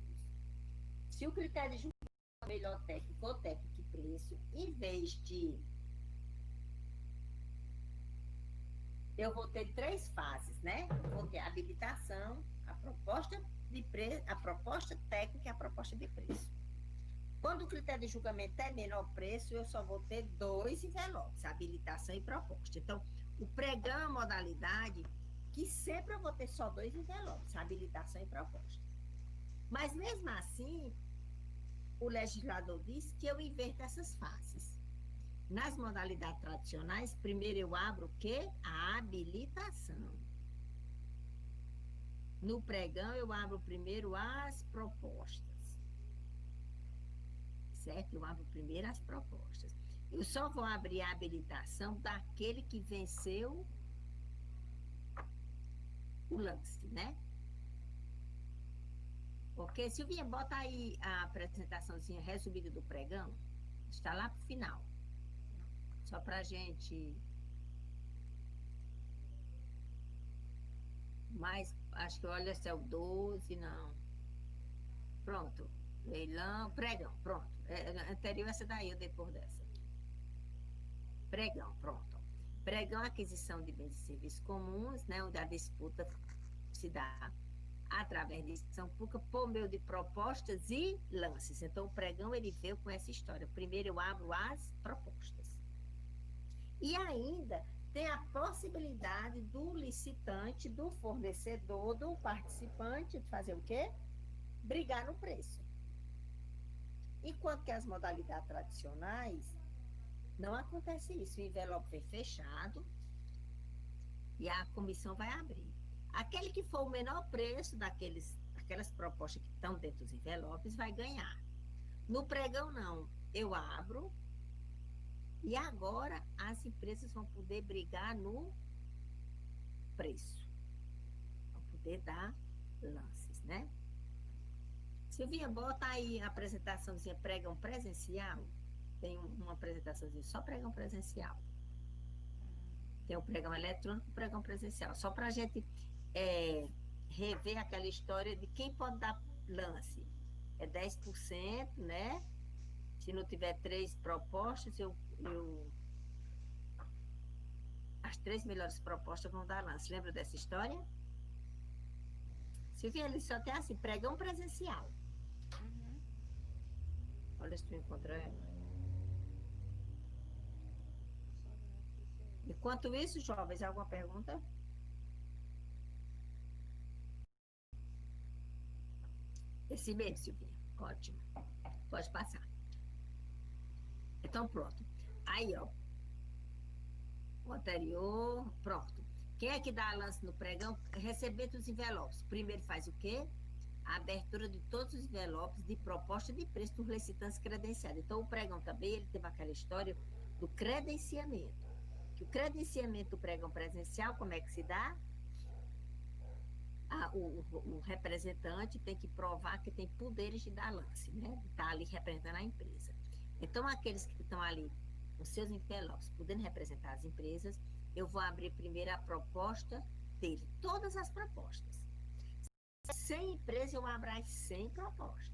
Se o critério de julgamento for melhor técnico ou técnico de preço, em vez de eu vou ter 3 fases, né? Vou ter a habilitação, a proposta de preço, a proposta técnica e a proposta de preço. Quando o critério de julgamento é menor preço, eu só vou ter 2 envelopes, habilitação e proposta. Então, o pregão é a modalidade que sempre eu vou ter só 2 envelopes, habilitação e proposta. Mas, mesmo assim, o legislador disse que eu inverto essas fases. Nas modalidades tradicionais, primeiro eu abro o quê? A habilitação. No pregão, eu abro primeiro as propostas. Certo? Eu abro primeiro as propostas. Eu só vou abrir a habilitação daquele que venceu o lance, né? Ok? Silvinha, bota aí a apresentaçãozinha resumida do pregão. Está lá para o final. Só para a gente... Mas, acho que olha se é o 12, não. Pronto. Leilão, pregão, pronto. Anterior essa daí, ou depois dessa. Pregão, pronto. Pregão, aquisição de bens e serviços comuns, né, onde a disputa se dá através de licitação pública por meio de propostas e lances. Então, o pregão, ele veio com essa história. Primeiro, eu abro as propostas. E ainda tem a possibilidade do licitante, do fornecedor, do participante, fazer o quê? Brigar no preço. Enquanto que as modalidades tradicionais, não acontece isso. O envelope vem fechado e a comissão vai abrir. Aquele que for o menor preço daquelas propostas que estão dentro dos envelopes vai ganhar. No pregão, não. Eu abro e agora as empresas vão poder brigar no preço. Vão poder dar lances, né? Silvinha, bota aí a apresentaçãozinha pregão presencial. Tem uma apresentaçãozinha só pregão presencial. Tem o pregão eletrônico e o pregão presencial. Só para a gente rever aquela história de quem pode dar lance. É 10%, né? Se não tiver 3 propostas, as 3 melhores propostas vão dar lance. Lembra dessa história? Silvia, ele só tem assim, pregão presencial. Olha se tu encontra ela. Enquanto isso, jovens, alguma pergunta? Esse mesmo, Silvinha. Ótimo. Pode passar. Então, pronto. Aí, ó. O anterior, pronto. Quem é que dá lance no pregão? Recebendo os envelopes. Primeiro faz o quê? A abertura de todos os envelopes de proposta de preço dos licitantes credenciados. Então, o pregão também, ele teve aquela história do credenciamento. Que o credenciamento do pregão presencial, como é que se dá? O representante tem que provar que tem poderes de dar lance, né? Está ali representando a empresa. Então, aqueles que estão ali com seus envelopes, podendo representar as empresas, eu vou abrir primeiro a proposta dele, todas as propostas. 100 empresas, eu abro as 100 propostas.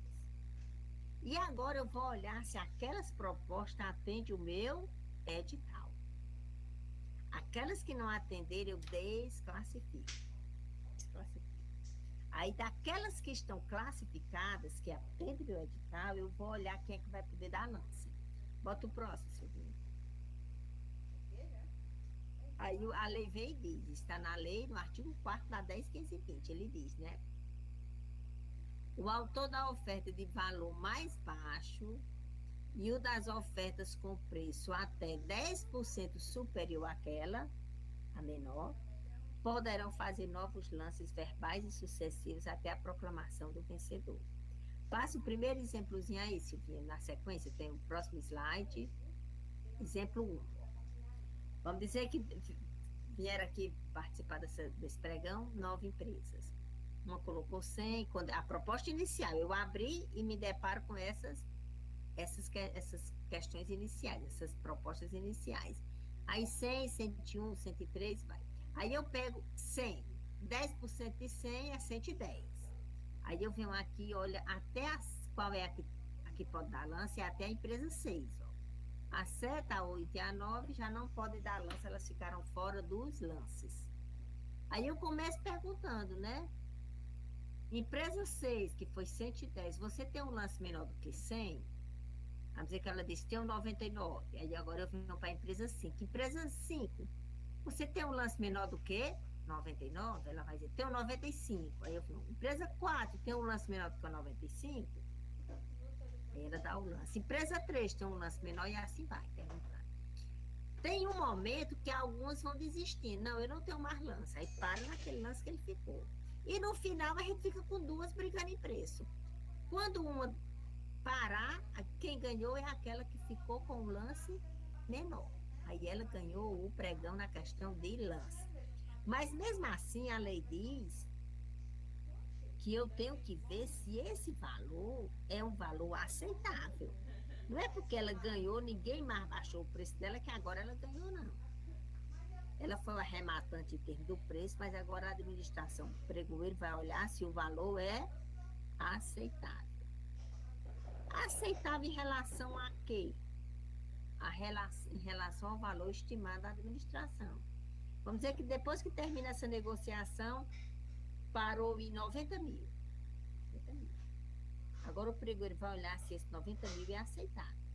E agora eu vou olhar se aquelas propostas atendem o meu edital. Aquelas que não atenderem, eu desclassifico. Aí, daquelas que estão classificadas, que atendem o edital, eu vou olhar quem é que vai poder dar lance. Bota o próximo, Silvinho. Aí a lei vem e diz, está na lei, no artigo 4º da 10.520, ele diz, né? O autor da oferta de valor mais baixo e o das ofertas com preço até 10% superior àquela, a menor, poderão fazer novos lances verbais e sucessivos até a proclamação do vencedor. Passa o primeiro exemplozinho aí, Silvinha. Na sequência tem o próximo slide. Exemplo 1. Vamos dizer que vieram aqui participar desse pregão 9 empresas. Uma colocou 100, quando a proposta inicial, eu abri e me deparo com essas questões iniciais, essas propostas iniciais. Aí 100, 101, 103, vai. Aí eu pego 100, 10% de 100 é 110. Aí eu venho aqui, olha, qual é a que pode dar lance, é até a empresa 6, ó. A 7, a 8 e a 9 já não podem dar lance, elas ficaram fora dos lances. Aí eu começo perguntando, né? Empresa 6, que foi 110, você tem um lance menor do que 100? Vamos dizer que ela disse, tem um 99. Aí agora eu venho para a empresa 5. Empresa 5, você tem um lance menor do que 99? Ela vai dizer, tem um 95. Aí eu falo, empresa 4, tem um lance menor do que 95? Aí ela dá o lance. Empresa 3 tem um lance menor e assim vai, perguntando. Tem um momento que alguns vão desistir. Não, eu não tenho mais lance. Aí para naquele lance que ele ficou. E no final a gente fica com duas brigando em preço. Quando uma parar, quem ganhou é aquela que ficou com o lance menor. Aí ela ganhou o pregão na questão de lance. Mas mesmo assim a lei diz que eu tenho que ver se esse valor é um valor aceitável. Não é porque ela ganhou, ninguém mais baixou o preço dela, que agora ela ganhou, não. Ela foi o arrematante em termos do preço, mas agora a administração pregoeiro vai olhar se o valor é aceitável. Aceitável em relação a quê? Em relação ao valor estimado da administração. Vamos dizer que depois que termina essa negociação, parou em 90 mil. Agora o pregoeiro vai olhar se esse 90 mil é aceitável.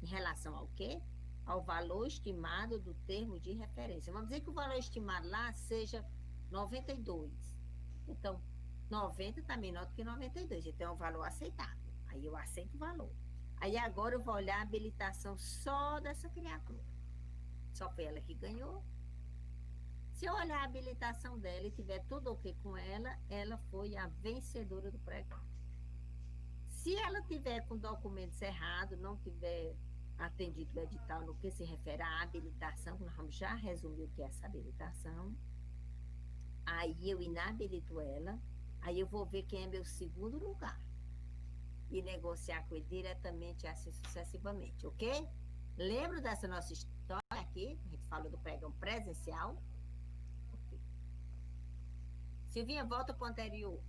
Em relação ao quê? Ao valor estimado do termo de referência. Vamos dizer que o valor estimado lá seja 92. Então, 90 está menor do que 92. Então, é um valor aceitável. Aí eu aceito o valor. Aí agora eu vou olhar a habilitação só dessa criatura. Só foi ela que ganhou. Se eu olhar a habilitação dela e tiver tudo ok com ela, ela foi a vencedora do pregão. Se ela tiver com documentos errados, não tiver atendido o edital no que se refere à habilitação, nós vamos já resumir o que é essa habilitação, aí eu inabilito ela, aí eu vou ver quem é meu segundo lugar e negociar com ele diretamente assim sucessivamente, ok? Lembra dessa nossa história aqui? A gente falou do pregão presencial. Okay. Silvinha, volta para o anterior.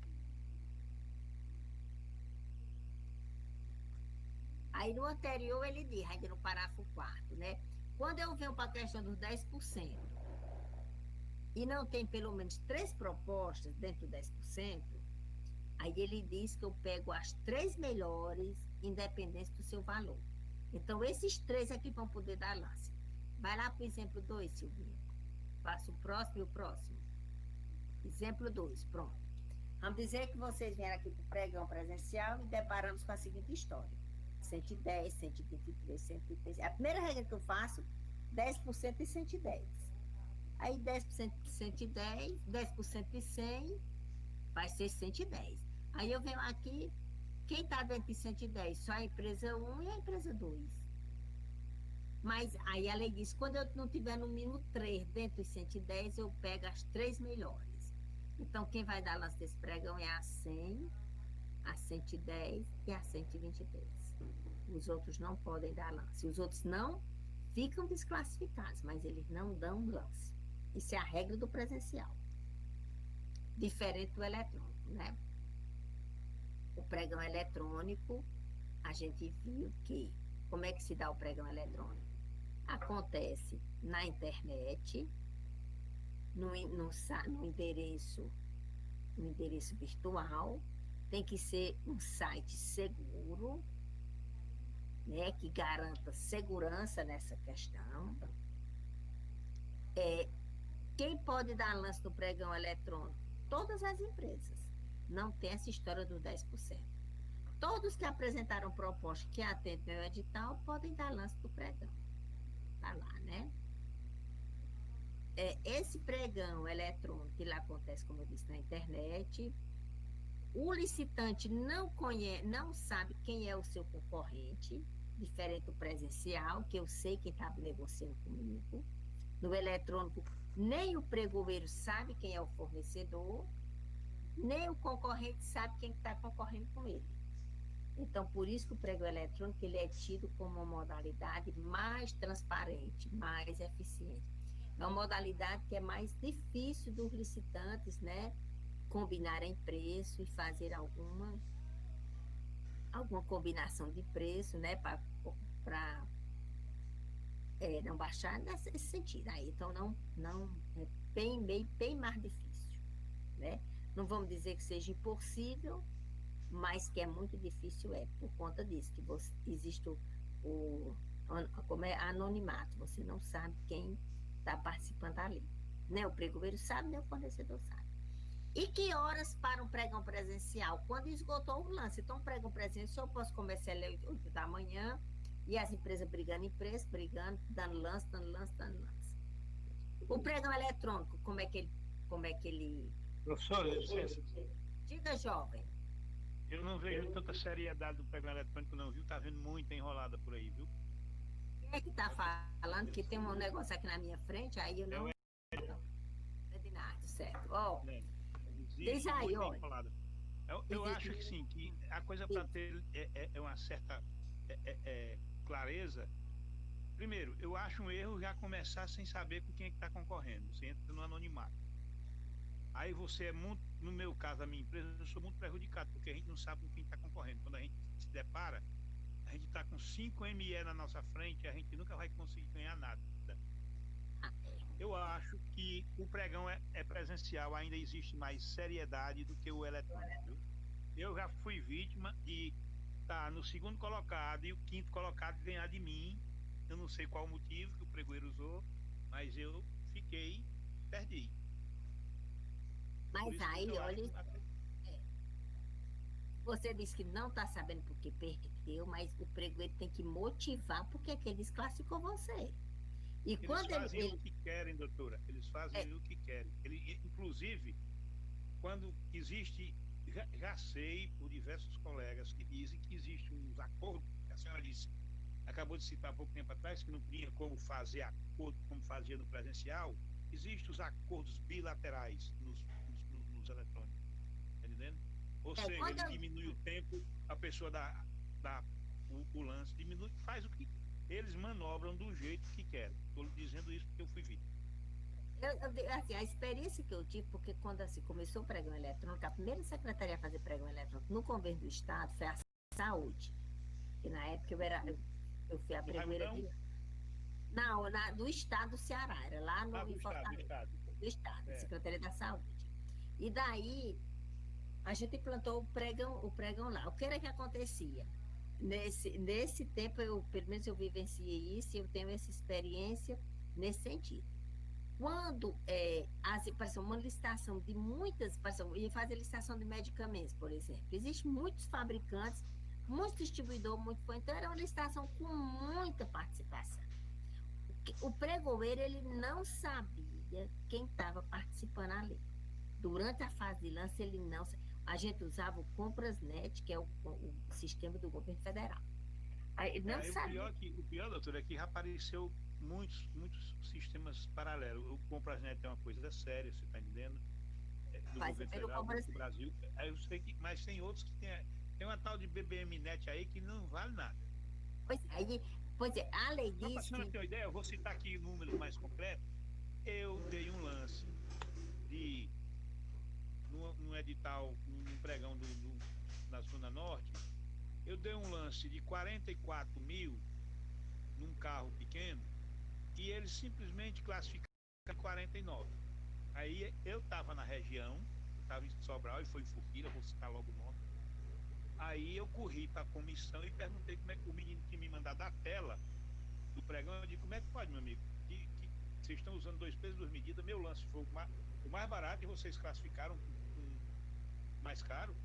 Aí no anterior ele diz, ainda no parágrafo 4º, né? Quando eu venho para a questão dos 10% e não tem pelo menos 3 propostas dentro do 10%, aí ele diz que eu pego as 3 melhores, independente do seu valor. Então, esses 3 aqui vão poder dar lance. Vai lá para o exemplo 2, Silvinha. Faça o próximo e o próximo. Exemplo 2, pronto. Vamos dizer que vocês vieram aqui para o pregão presencial e deparamos com a seguinte história. 110, 123, 103. A primeira regra que eu faço, 10% de 110. Aí 10% de 110, 10% de 100, vai ser 110. Aí eu venho aqui, quem está dentro de 110? Só a empresa 1 e a empresa 2. Mas aí a lei diz, quando eu não tiver no mínimo 3 dentro dos 110, eu pego as 3 melhores. Então, quem vai dar lance desse pregão é a 100, a 110 e a 123. Os outros não podem dar lance. Os outros não ficam desclassificados, mas eles não dão lance. Isso é a regra do presencial. Diferente do eletrônico, né? O pregão eletrônico, a gente viu que, como é que se dá o pregão eletrônico? Acontece na internet, no endereço virtual, tem que ser um site seguro, né, que garanta segurança nessa questão. Quem pode dar lance no pregão eletrônico? Todas as empresas. Não tem essa história do 10%. Todos que apresentaram proposta que atendem ao edital podem dar lance do pregão. Tá lá, né? Esse pregão eletrônico, que lá acontece, como eu disse, na internet, o licitante não sabe quem é o seu concorrente, diferente do presencial, que eu sei quem está negociando comigo. No eletrônico, nem o pregoeiro sabe quem é o fornecedor, nem o concorrente sabe quem está concorrendo com ele. Então, por isso que o pregão eletrônico ele é tido como uma modalidade mais transparente, mais eficiente. É uma modalidade que é mais difícil dos licitantes, né, combinarem preço e fazer alguma combinação de preço, né, para não baixar nesse sentido. Aí, então, não é bem mais difícil, né? Não vamos dizer que seja impossível, mas que é muito difícil por conta disso, que existe como é anonimato, você não sabe quem está participando ali. Nem o pregoeiro sabe, nem o fornecedor sabe. E que horas para um pregão presencial? Quando esgotou o lance. Então, pregão presencial, eu posso começar às 8 da manhã e as empresas brigando em preço, dando lance. O pregão eletrônico, como é que ele... Professor, licença. Diga, jovem. Eu não vejo tanta seriedade do pregão eletrônico, não, viu? Tá vendo muita enrolada por aí, viu? Quem é que tá falando? Que tem um negócio aqui na minha frente, aí eu não... Ednardo, certo. Ó, diz aí, ó. Eu acho que sim, que a coisa para ter uma certa clareza. Primeiro, eu acho um erro já começar sem saber com quem é que está concorrendo. Você entra no anonimato. Aí você é muito, no meu caso, a minha empresa, eu sou muito prejudicado, porque a gente não sabe com quem está concorrendo. Quando a gente se depara, a gente está com 5 ME na nossa frente, a gente nunca vai conseguir ganhar nada. Eu acho que o pregão é presencial, ainda existe mais seriedade do que o eletrônico, viu? Eu já fui vítima de estar no segundo colocado e o quinto colocado ganhar de mim. Eu não sei qual o motivo que o pregoeiro usou, mas eu perdi. Mas aí, olha, você disse que não está sabendo porque perdeu, mas o pregoeiro tem que motivar porque que ele desclassificou você. E eles quando fazem o que querem, doutora. Eles fazem o que querem. Inclusive, quando existe, já sei por diversos colegas que dizem que existe uns acordos, a senhora disse, acabou de citar há pouco tempo atrás, que não tinha como fazer acordo como fazia no presencial. Existem os acordos bilaterais nos eletrônicos, tá entendendo? Ou seja, ele diminui o tempo, a pessoa dá o lance, diminui, faz o que eles manobram do jeito que querem. Estou dizendo isso porque eu fui vítima. Assim, a experiência que eu tive, porque quando assim, começou o pregão eletrônico, a primeira secretaria a fazer pregão eletrônico no governo do estado foi a saúde. Que na época eu fui a pregoeira do estado do Ceará, era lá no Fortaleza. Do estado, Secretaria da Saúde. E daí a gente implantou o pregão lá. O que era que acontecia? Nesse tempo, pelo menos eu vivenciei isso e eu tenho essa experiência nesse sentido. Quando apareceu uma licitação de muitas, ia fazer licitação de medicamentos, por exemplo. Existem muitos fabricantes, muitos distribuidores, então era uma licitação com muita participação. O pregoeiro, ele não sabia quem estava participando ali. Durante a fase de lance, ele não sabia. A gente usava o Comprasnet, que é o sistema do governo federal. Aí, não sabia. O pior, doutor, é que já apareceu muitos sistemas paralelos. O Comprasnet é uma coisa séria, você está entendendo? Do governo federal, do Brasil. Aí eu sei que, mas tem outros que tem uma tal de BBMnet aí que não vale nada. Pois aí, Pois é, a lei Só para a diz senhora que... ter uma ideia, eu vou citar aqui números mais concretos. Eu dei um lance de, num edital, num pregão na Zona Norte, eu dei um lance de 44 mil num carro pequeno e eles simplesmente classificaram 49. Aí eu estava na região, eu estava em Sobral e foi em Forquilha, vou citar logo o nome. Aí eu corri para a comissão e perguntei como é que o menino tinha me mandado a tela do pregão. Eu disse, como é que pode, meu amigo? Que vocês estão usando 2 pesos, 2 medidas, meu lance foi o mais barato e vocês classificaram com mais caro.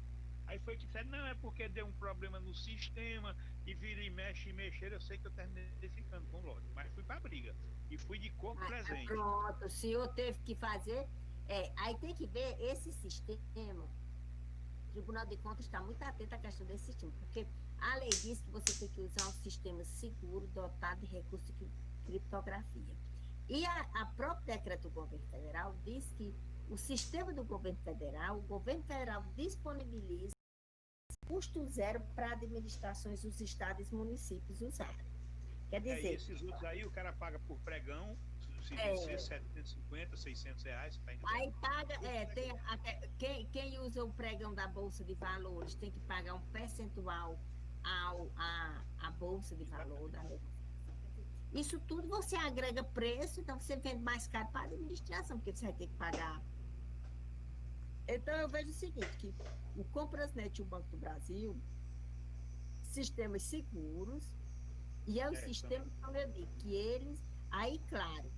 Aí foi que disseram, não, é porque deu um problema no sistema e vira e mexe e mexer. Eu sei que eu terminei ficando com o lote, mas fui para a briga e fui de corpo presente. Pronto, o senhor teve que fazer. Aí tem que ver esse sistema. O Tribunal de Contas está muito atento à questão desse sistema, porque a lei diz que você tem que usar um sistema seguro, dotado de recursos de criptografia. E a próprio decreto do governo federal diz que o sistema do governo federal, o governo federal disponibiliza custo zero para administrações dos estados e municípios usarem. Quer dizer... esses outros aí o cara paga por pregão, se vencer 750, 600 reais, tá entendendo? Aí paga, tem até, quem usa o pregão da Bolsa de Valores tem que pagar um percentual à Bolsa de Valores. Isso tudo você agrega preço, então você vende mais caro para a administração, porque você vai ter que pagar. Então eu vejo o seguinte, que o Comprasnet e o Banco do Brasil, sistemas seguros, e é o sistema que eu digo, que eles, aí claro,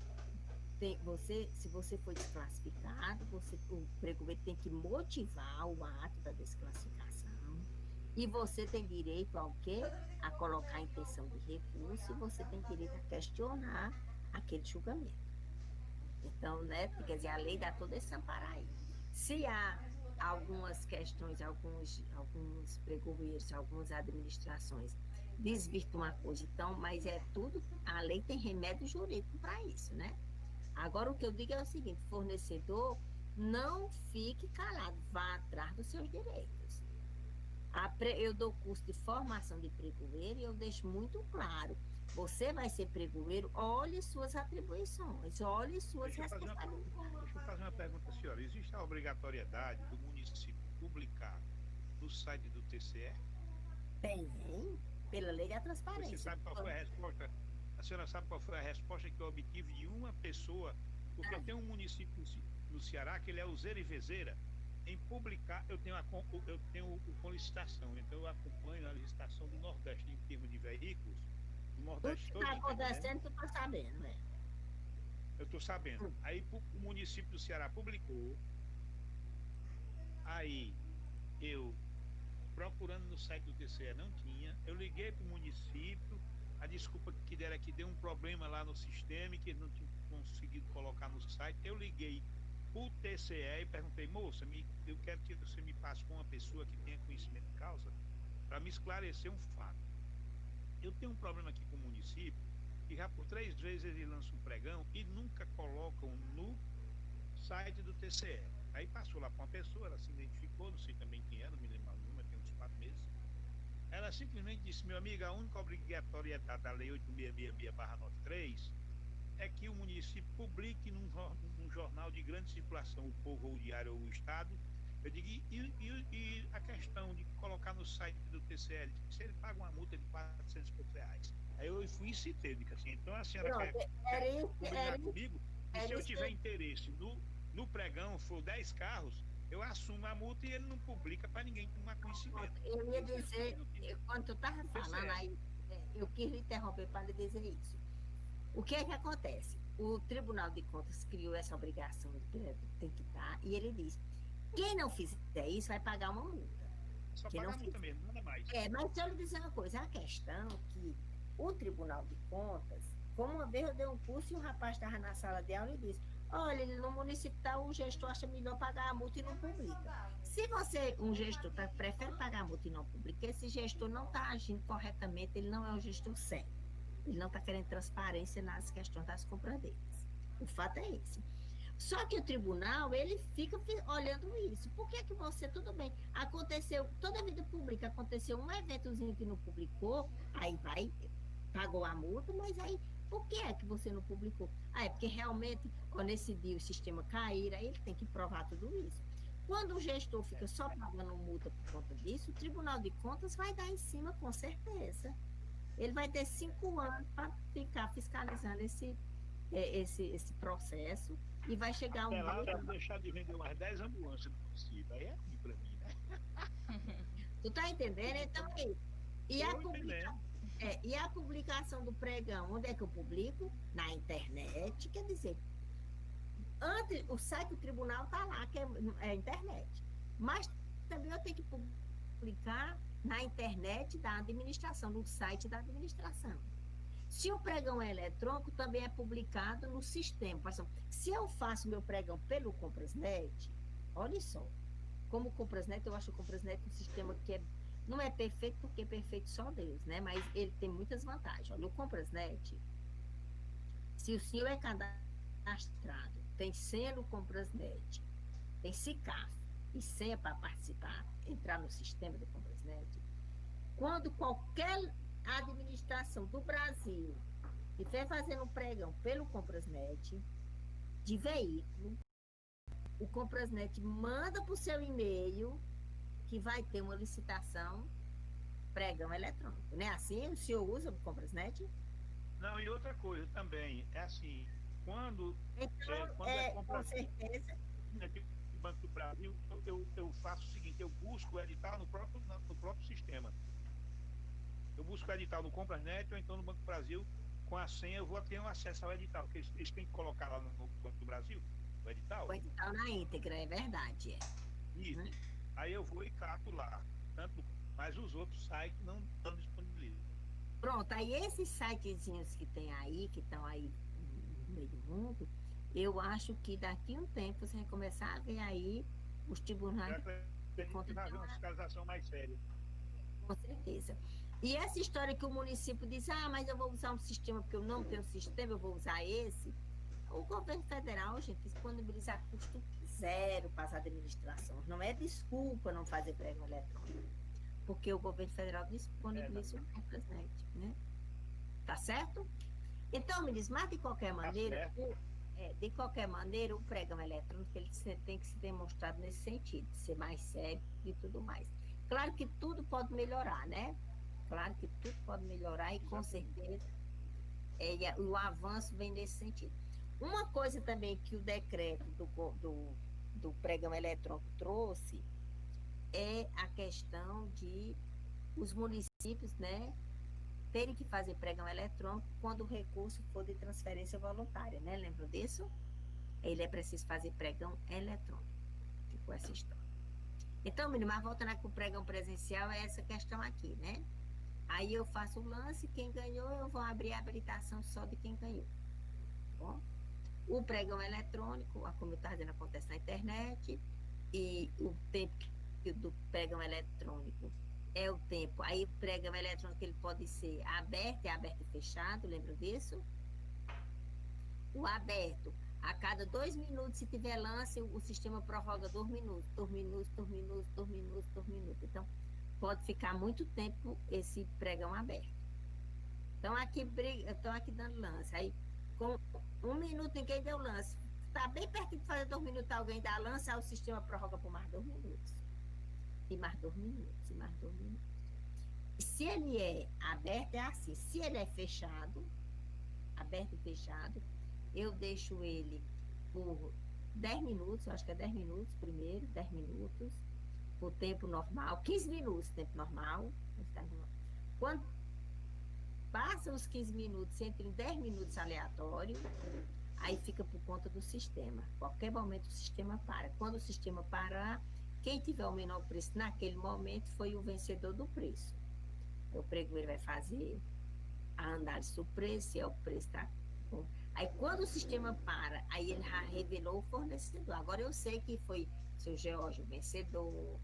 se você for desclassificado, o pregoeiro tem que motivar o ato da desclassificação, e você tem direito ao quê? A colocar a intenção de recurso, e você tem direito a questionar aquele julgamento. Então, né, quer dizer, a lei dá todo esse amparo aí. Se há algumas questões, alguns pregoeiros, algumas administrações desvirtuam a coisa, então, mas é tudo, a lei tem remédio jurídico para isso, né? Agora, o que eu digo é o seguinte, fornecedor, não fique calado, vá atrás dos seus direitos. Eu dou curso de formação de pregoeiro e eu deixo muito claro, você vai ser pregoeiro, olhe suas atribuições, olhe suas responsabilidades. Deixa eu fazer uma pergunta, senhora. Existe a obrigatoriedade do município publicar no site do TCE? Tem, pela lei da transparência. Você sabe qual foi a resposta? A senhora sabe qual foi a resposta que eu obtive de uma pessoa? Porque tem um município no Ceará que ele é useira e vezeira. Em publicar, eu tenho com licitação, então eu acompanho a licitação do Nordeste em termos de veículos. Do Nordeste todo. O que está acontecendo, tu está sabendo, né? Eu estou sabendo. Aí o município do Ceará publicou. Aí eu, procurando no site do TCE, não tinha. Eu liguei para o município. A desculpa que deram é que deu um problema lá no sistema e que eles não tinham conseguido colocar no site. Eu liguei o TCE e perguntei, moça, eu quero que você me passe com uma pessoa que tenha conhecimento de causa para me esclarecer um fato. Eu tenho um problema aqui com o município, que já por 3 vezes ele lança um pregão e nunca colocam no site do TCE. Aí passou lá para uma pessoa, ela se identificou, não sei também quem era, não me lembro o número, tem uns 4 meses. Ela simplesmente disse, meu amigo, a única obrigatoriedade da Lei 8666/93 é que o município publique num jornal de grande circulação, o Povo ou o Diário ou o Estado. Eu digo, e a questão de colocar no site do TCL, se ele paga uma multa de R$400. Aí eu fui e citei, digo assim, então a senhora quer combinar comigo? E se eu tiver interesse no pregão, for 10 carros, eu assumo a multa e ele não publica para ninguém tomar conhecimento. Eu ia dizer, quando tu estava falando aí, eu quis lhe interromper para lhe dizer isso. O que é que acontece? O Tribunal de Contas criou essa obrigação de tem que dar, e ele diz, quem não fizer isso vai pagar uma multa. Só paga a multa mesmo, nada mais. Mas deixa eu lhe dizer uma coisa, a questão que o Tribunal de Contas, como uma vez eu dei um curso e um rapaz estava na sala de aula e disse, olha, no município tal, o gestor acha melhor pagar a multa e não publica. Se um gestor prefere pagar a multa e não publica, esse gestor não está agindo corretamente, ele não é um gestor sério. Ele não está querendo transparência nas questões das compras deles. O fato é esse. Só que o tribunal, ele fica olhando isso. Por que você, tudo bem, aconteceu, toda a vida pública aconteceu um eventozinho que não publicou, aí vai, pagou a multa, mas aí, por que é que você não publicou? Ah, é porque realmente, quando esse dia o sistema cair, aí ele tem que provar tudo isso. Quando o gestor fica só pagando multa por conta disso, o Tribunal de Contas vai dar em cima, com certeza. Ele vai ter 5 anos para ficar fiscalizando esse processo e vai chegar Até um lá, dia. deve deixar de vender umas 10 ambulâncias no município. Aí é ruim para mim, né? Tu tá entendendo? Então é isso. E a, Estou entendendo. e a publicação do pregão, onde é que eu publico? Na internet, quer dizer, antes, o site do tribunal está lá, que é a internet. Mas também eu tenho que publicar na internet da administração, no site da administração. Se o pregão é eletrônico, também é publicado no sistema. Por exemplo, se eu faço meu pregão pelo Comprasnet, olha só, como o Comprasnet, eu acho o Comprasnet um sistema que não é perfeito, porque é perfeito só Deus, né? Mas ele tem muitas vantagens. Olha, o Comprasnet, se o senhor é cadastrado, tem senha no Comprasnet, tem SICAF e senha para participar, entrar no sistema do Comprasnet, quando qualquer administração do Brasil estiver fazendo um pregão pelo Comprasnet, de veículo, o Comprasnet manda para o seu e-mail que vai ter uma licitação pregão eletrônico, né? Assim o senhor usa o Comprasnet? Não, e outra coisa também, é assim, quando Então, quando é com compra certeza, aqui no Banco do Brasil, eu faço o seguinte, eu busco o edital no próprio sistema. Eu busco o edital no Comprasnet ou então no Banco do Brasil, com a senha eu vou ter um acesso ao edital, porque eles têm que colocar lá no Banco do Brasil, o edital. o edital na íntegra, é verdade. Isso. Uhum. Aí eu vou e cato lá. Tanto, mas os outros sites não disponibilizam. Pronto, aí esses sitezinhos que tem aí, que estão aí no meio do mundo, eu acho que daqui a um tempo você vai começar a ver aí os Eu tribunais de acredito que contas vai haver uma fiscalização mais séria. com certeza. E essa história que o município diz, ah, mas eu vou usar um sistema porque eu não tenho sistema, eu vou usar esse. O governo federal, gente, disponibiliza a custo zero para as administrações. Não é desculpa não fazer pregão eletrônico, porque o governo federal disponibiliza o Comprasnet, né? Tá certo? Então, me diz, mas de qualquer maneira, o pregão eletrônico ele tem que ser demonstrado nesse sentido, ser mais sério e tudo mais. Claro que tudo pode melhorar, né? Claro que tudo pode melhorar e com certeza o avanço vem nesse sentido. Uma coisa também que o decreto do pregão eletrônico trouxe é a questão de os municípios, né, terem que fazer pregão eletrônico quando o recurso for de transferência voluntária, né? Lembra disso? Ele é preciso fazer pregão eletrônico. Ficou essa história. Então, menino, mas voltando aqui para o pregão presencial, é essa questão aqui, né? Aí eu faço o lance, quem ganhou, eu vou abrir a habilitação só de quem ganhou. Bom, o pregão eletrônico, como eu estava dizendo, acontece na internet, e o tempo do pregão eletrônico é o tempo. Aí o pregão eletrônico ele pode ser aberto e fechado, lembra disso? O aberto, a cada 2 minutos, se tiver lance, o sistema prorroga 2 minutos, 2 minutos, 2 minutos, 2 minutos, 2 minutos. Então, pode ficar muito tempo esse pregão aberto. Então, estão aqui dando lance. Aí, com 1 minuto, ninguém deu lance. Está bem perto de fazer 2 minutos, alguém dá lance, aí o sistema prorroga por mais 2 minutos. E mais 2 minutos, e mais 2 minutos. Se ele é aberto, é assim. Se ele é fechado, aberto e fechado, eu deixo ele por 10 minutos, eu acho que é 10 minutos primeiro, 10 minutos, o tempo normal, 15 minutos, tempo normal. Quando passa os 15 minutos, entra em 10 minutos aleatório, aí fica por conta do sistema. Qualquer momento o sistema para. Quando o sistema parar, quem tiver o menor preço naquele momento foi o vencedor do preço. O pregoeiro vai fazer a análise do preço, se é o preço está bom. Aí quando o sistema para, aí ele já revelou o fornecedor. Agora eu sei que foi o seu Geórgio vencedor,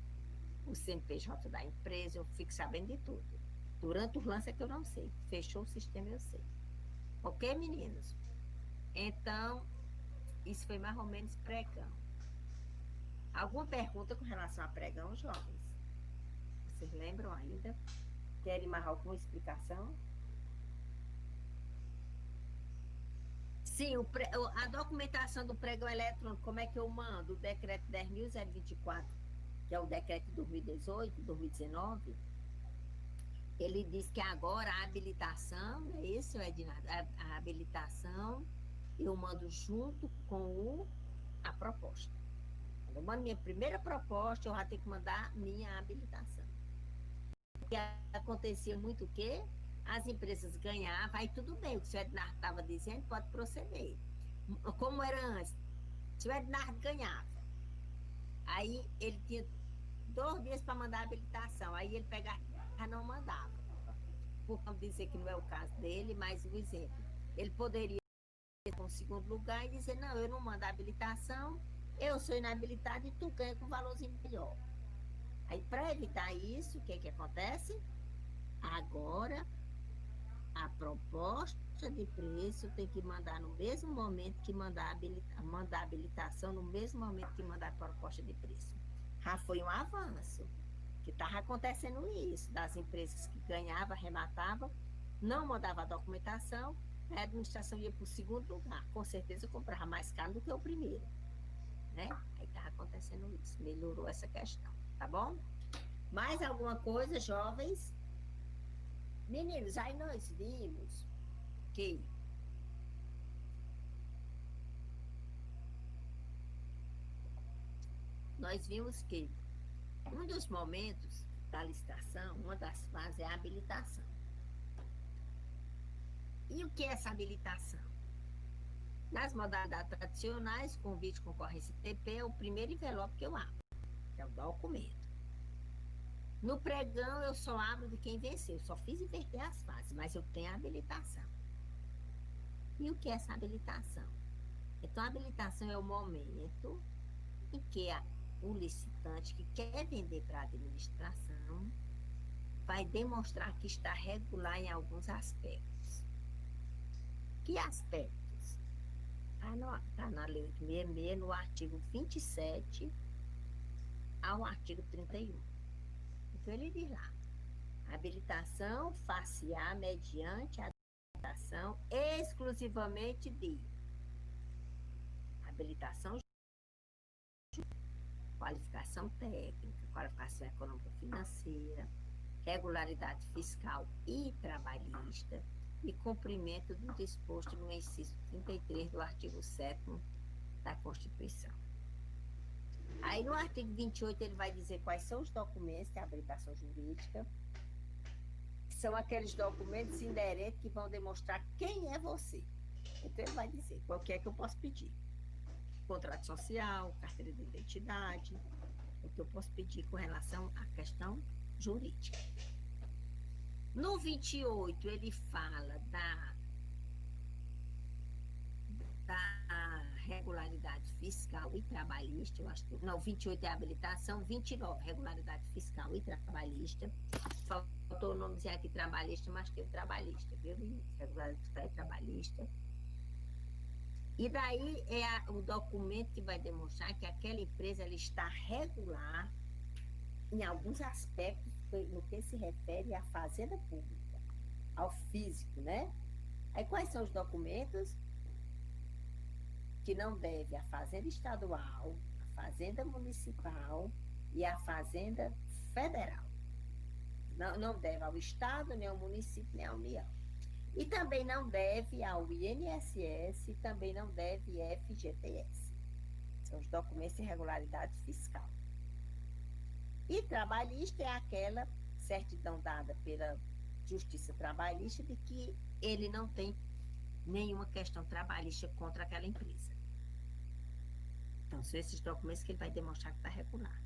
o CNPJ da empresa, eu fico sabendo de tudo. Durante o lance é que eu não sei. Fechou o sistema, eu sei. Ok, meninos? Então, isso foi mais ou menos pregão. Alguma pergunta com relação a pregão, jovens? Vocês lembram ainda? Querem mais alguma explicação? Sim, a documentação do pregão eletrônico, como é que eu mando? O decreto 10.024, que é o decreto de 2018, 2019, ele diz que agora a habilitação, é isso, Edna? A habilitação eu mando junto com a proposta. Quando eu mando minha primeira proposta, eu já tenho que mandar minha habilitação. Porque acontecia muito o quê? As empresas ganhavam, aí tudo bem, o que o senhor Ednardo estava dizendo, pode proceder. Como era antes, se o Ednardo ganhava, aí ele tinha 2 dias para mandar a habilitação, aí ele pegava e não mandava. Por não dizer que não é o caso dele, mas o exemplo, ele poderia ir para um segundo lugar e dizer, não, eu não mando a habilitação, eu sou inabilitado e tu ganha com um valorzinho melhor. Aí, para evitar isso, o que que acontece? Agora, a proposta de preço tem que mandar no mesmo momento que mandar a habilitação, no mesmo momento que mandar a proposta de preço. Já foi um avanço, que estava acontecendo isso, das empresas que ganhavam, arrematavam, não mandavam a documentação, a administração ia para o segundo lugar. Com certeza comprava mais caro do que o primeiro, né? Aí estava acontecendo isso, melhorou essa questão, tá bom? Mais alguma coisa, jovens? Meninos, aí nós vimos que um dos momentos da licitação, uma das fases é a habilitação. E o que é essa habilitação? Nas modalidades tradicionais, convite, concorrência e TP, é o primeiro envelope que eu abro, que é o documento. No pregão, eu só abro de quem venceu, só fiz inverter as fases, mas eu tenho a habilitação. E o que é essa habilitação? Então, a habilitação é o momento em que o licitante que quer vender para a administração vai demonstrar que está regular em alguns aspectos. Que aspectos? Está na Lei 866, no artigo 27 ao artigo 31. Então, ele diz lá, habilitação far-se-á mediante a habilitação exclusivamente de habilitação, qualificação técnica, qualificação econômico-financeira, regularidade fiscal e trabalhista e cumprimento do disposto no inciso 33 do artigo 7º da Constituição. Aí no artigo 28 ele vai dizer quais são os documentos de habilitação jurídica, que são aqueles documentos inerentes que vão demonstrar quem é você. Então ele vai dizer qual que é que eu posso pedir. Contrato social, carteira de identidade, o que eu posso pedir com relação à questão jurídica. No 28, ele fala da regularidade fiscal e trabalhista, eu acho que, não, 28 é habilitação, 29, regularidade fiscal e trabalhista. Faltou o nome aqui trabalhista, mas tem o trabalhista, viu, meninas? Regularidade fiscal e trabalhista. E daí é o documento que vai demonstrar que aquela empresa ela está regular em alguns aspectos no que se refere à fazenda pública, ao físico, né? Aí quais são os documentos? Que não deve a fazenda estadual, a fazenda municipal e a fazenda federal. Não deve ao estado, nem ao município, nem à União. E também não deve ao INSS e também não deve FGTS. São os documentos de regularidade fiscal. E trabalhista é aquela certidão dada pela Justiça Trabalhista de que ele não tem nenhuma questão trabalhista contra aquela empresa. Então, são esses documentos que ele vai demonstrar que está regular.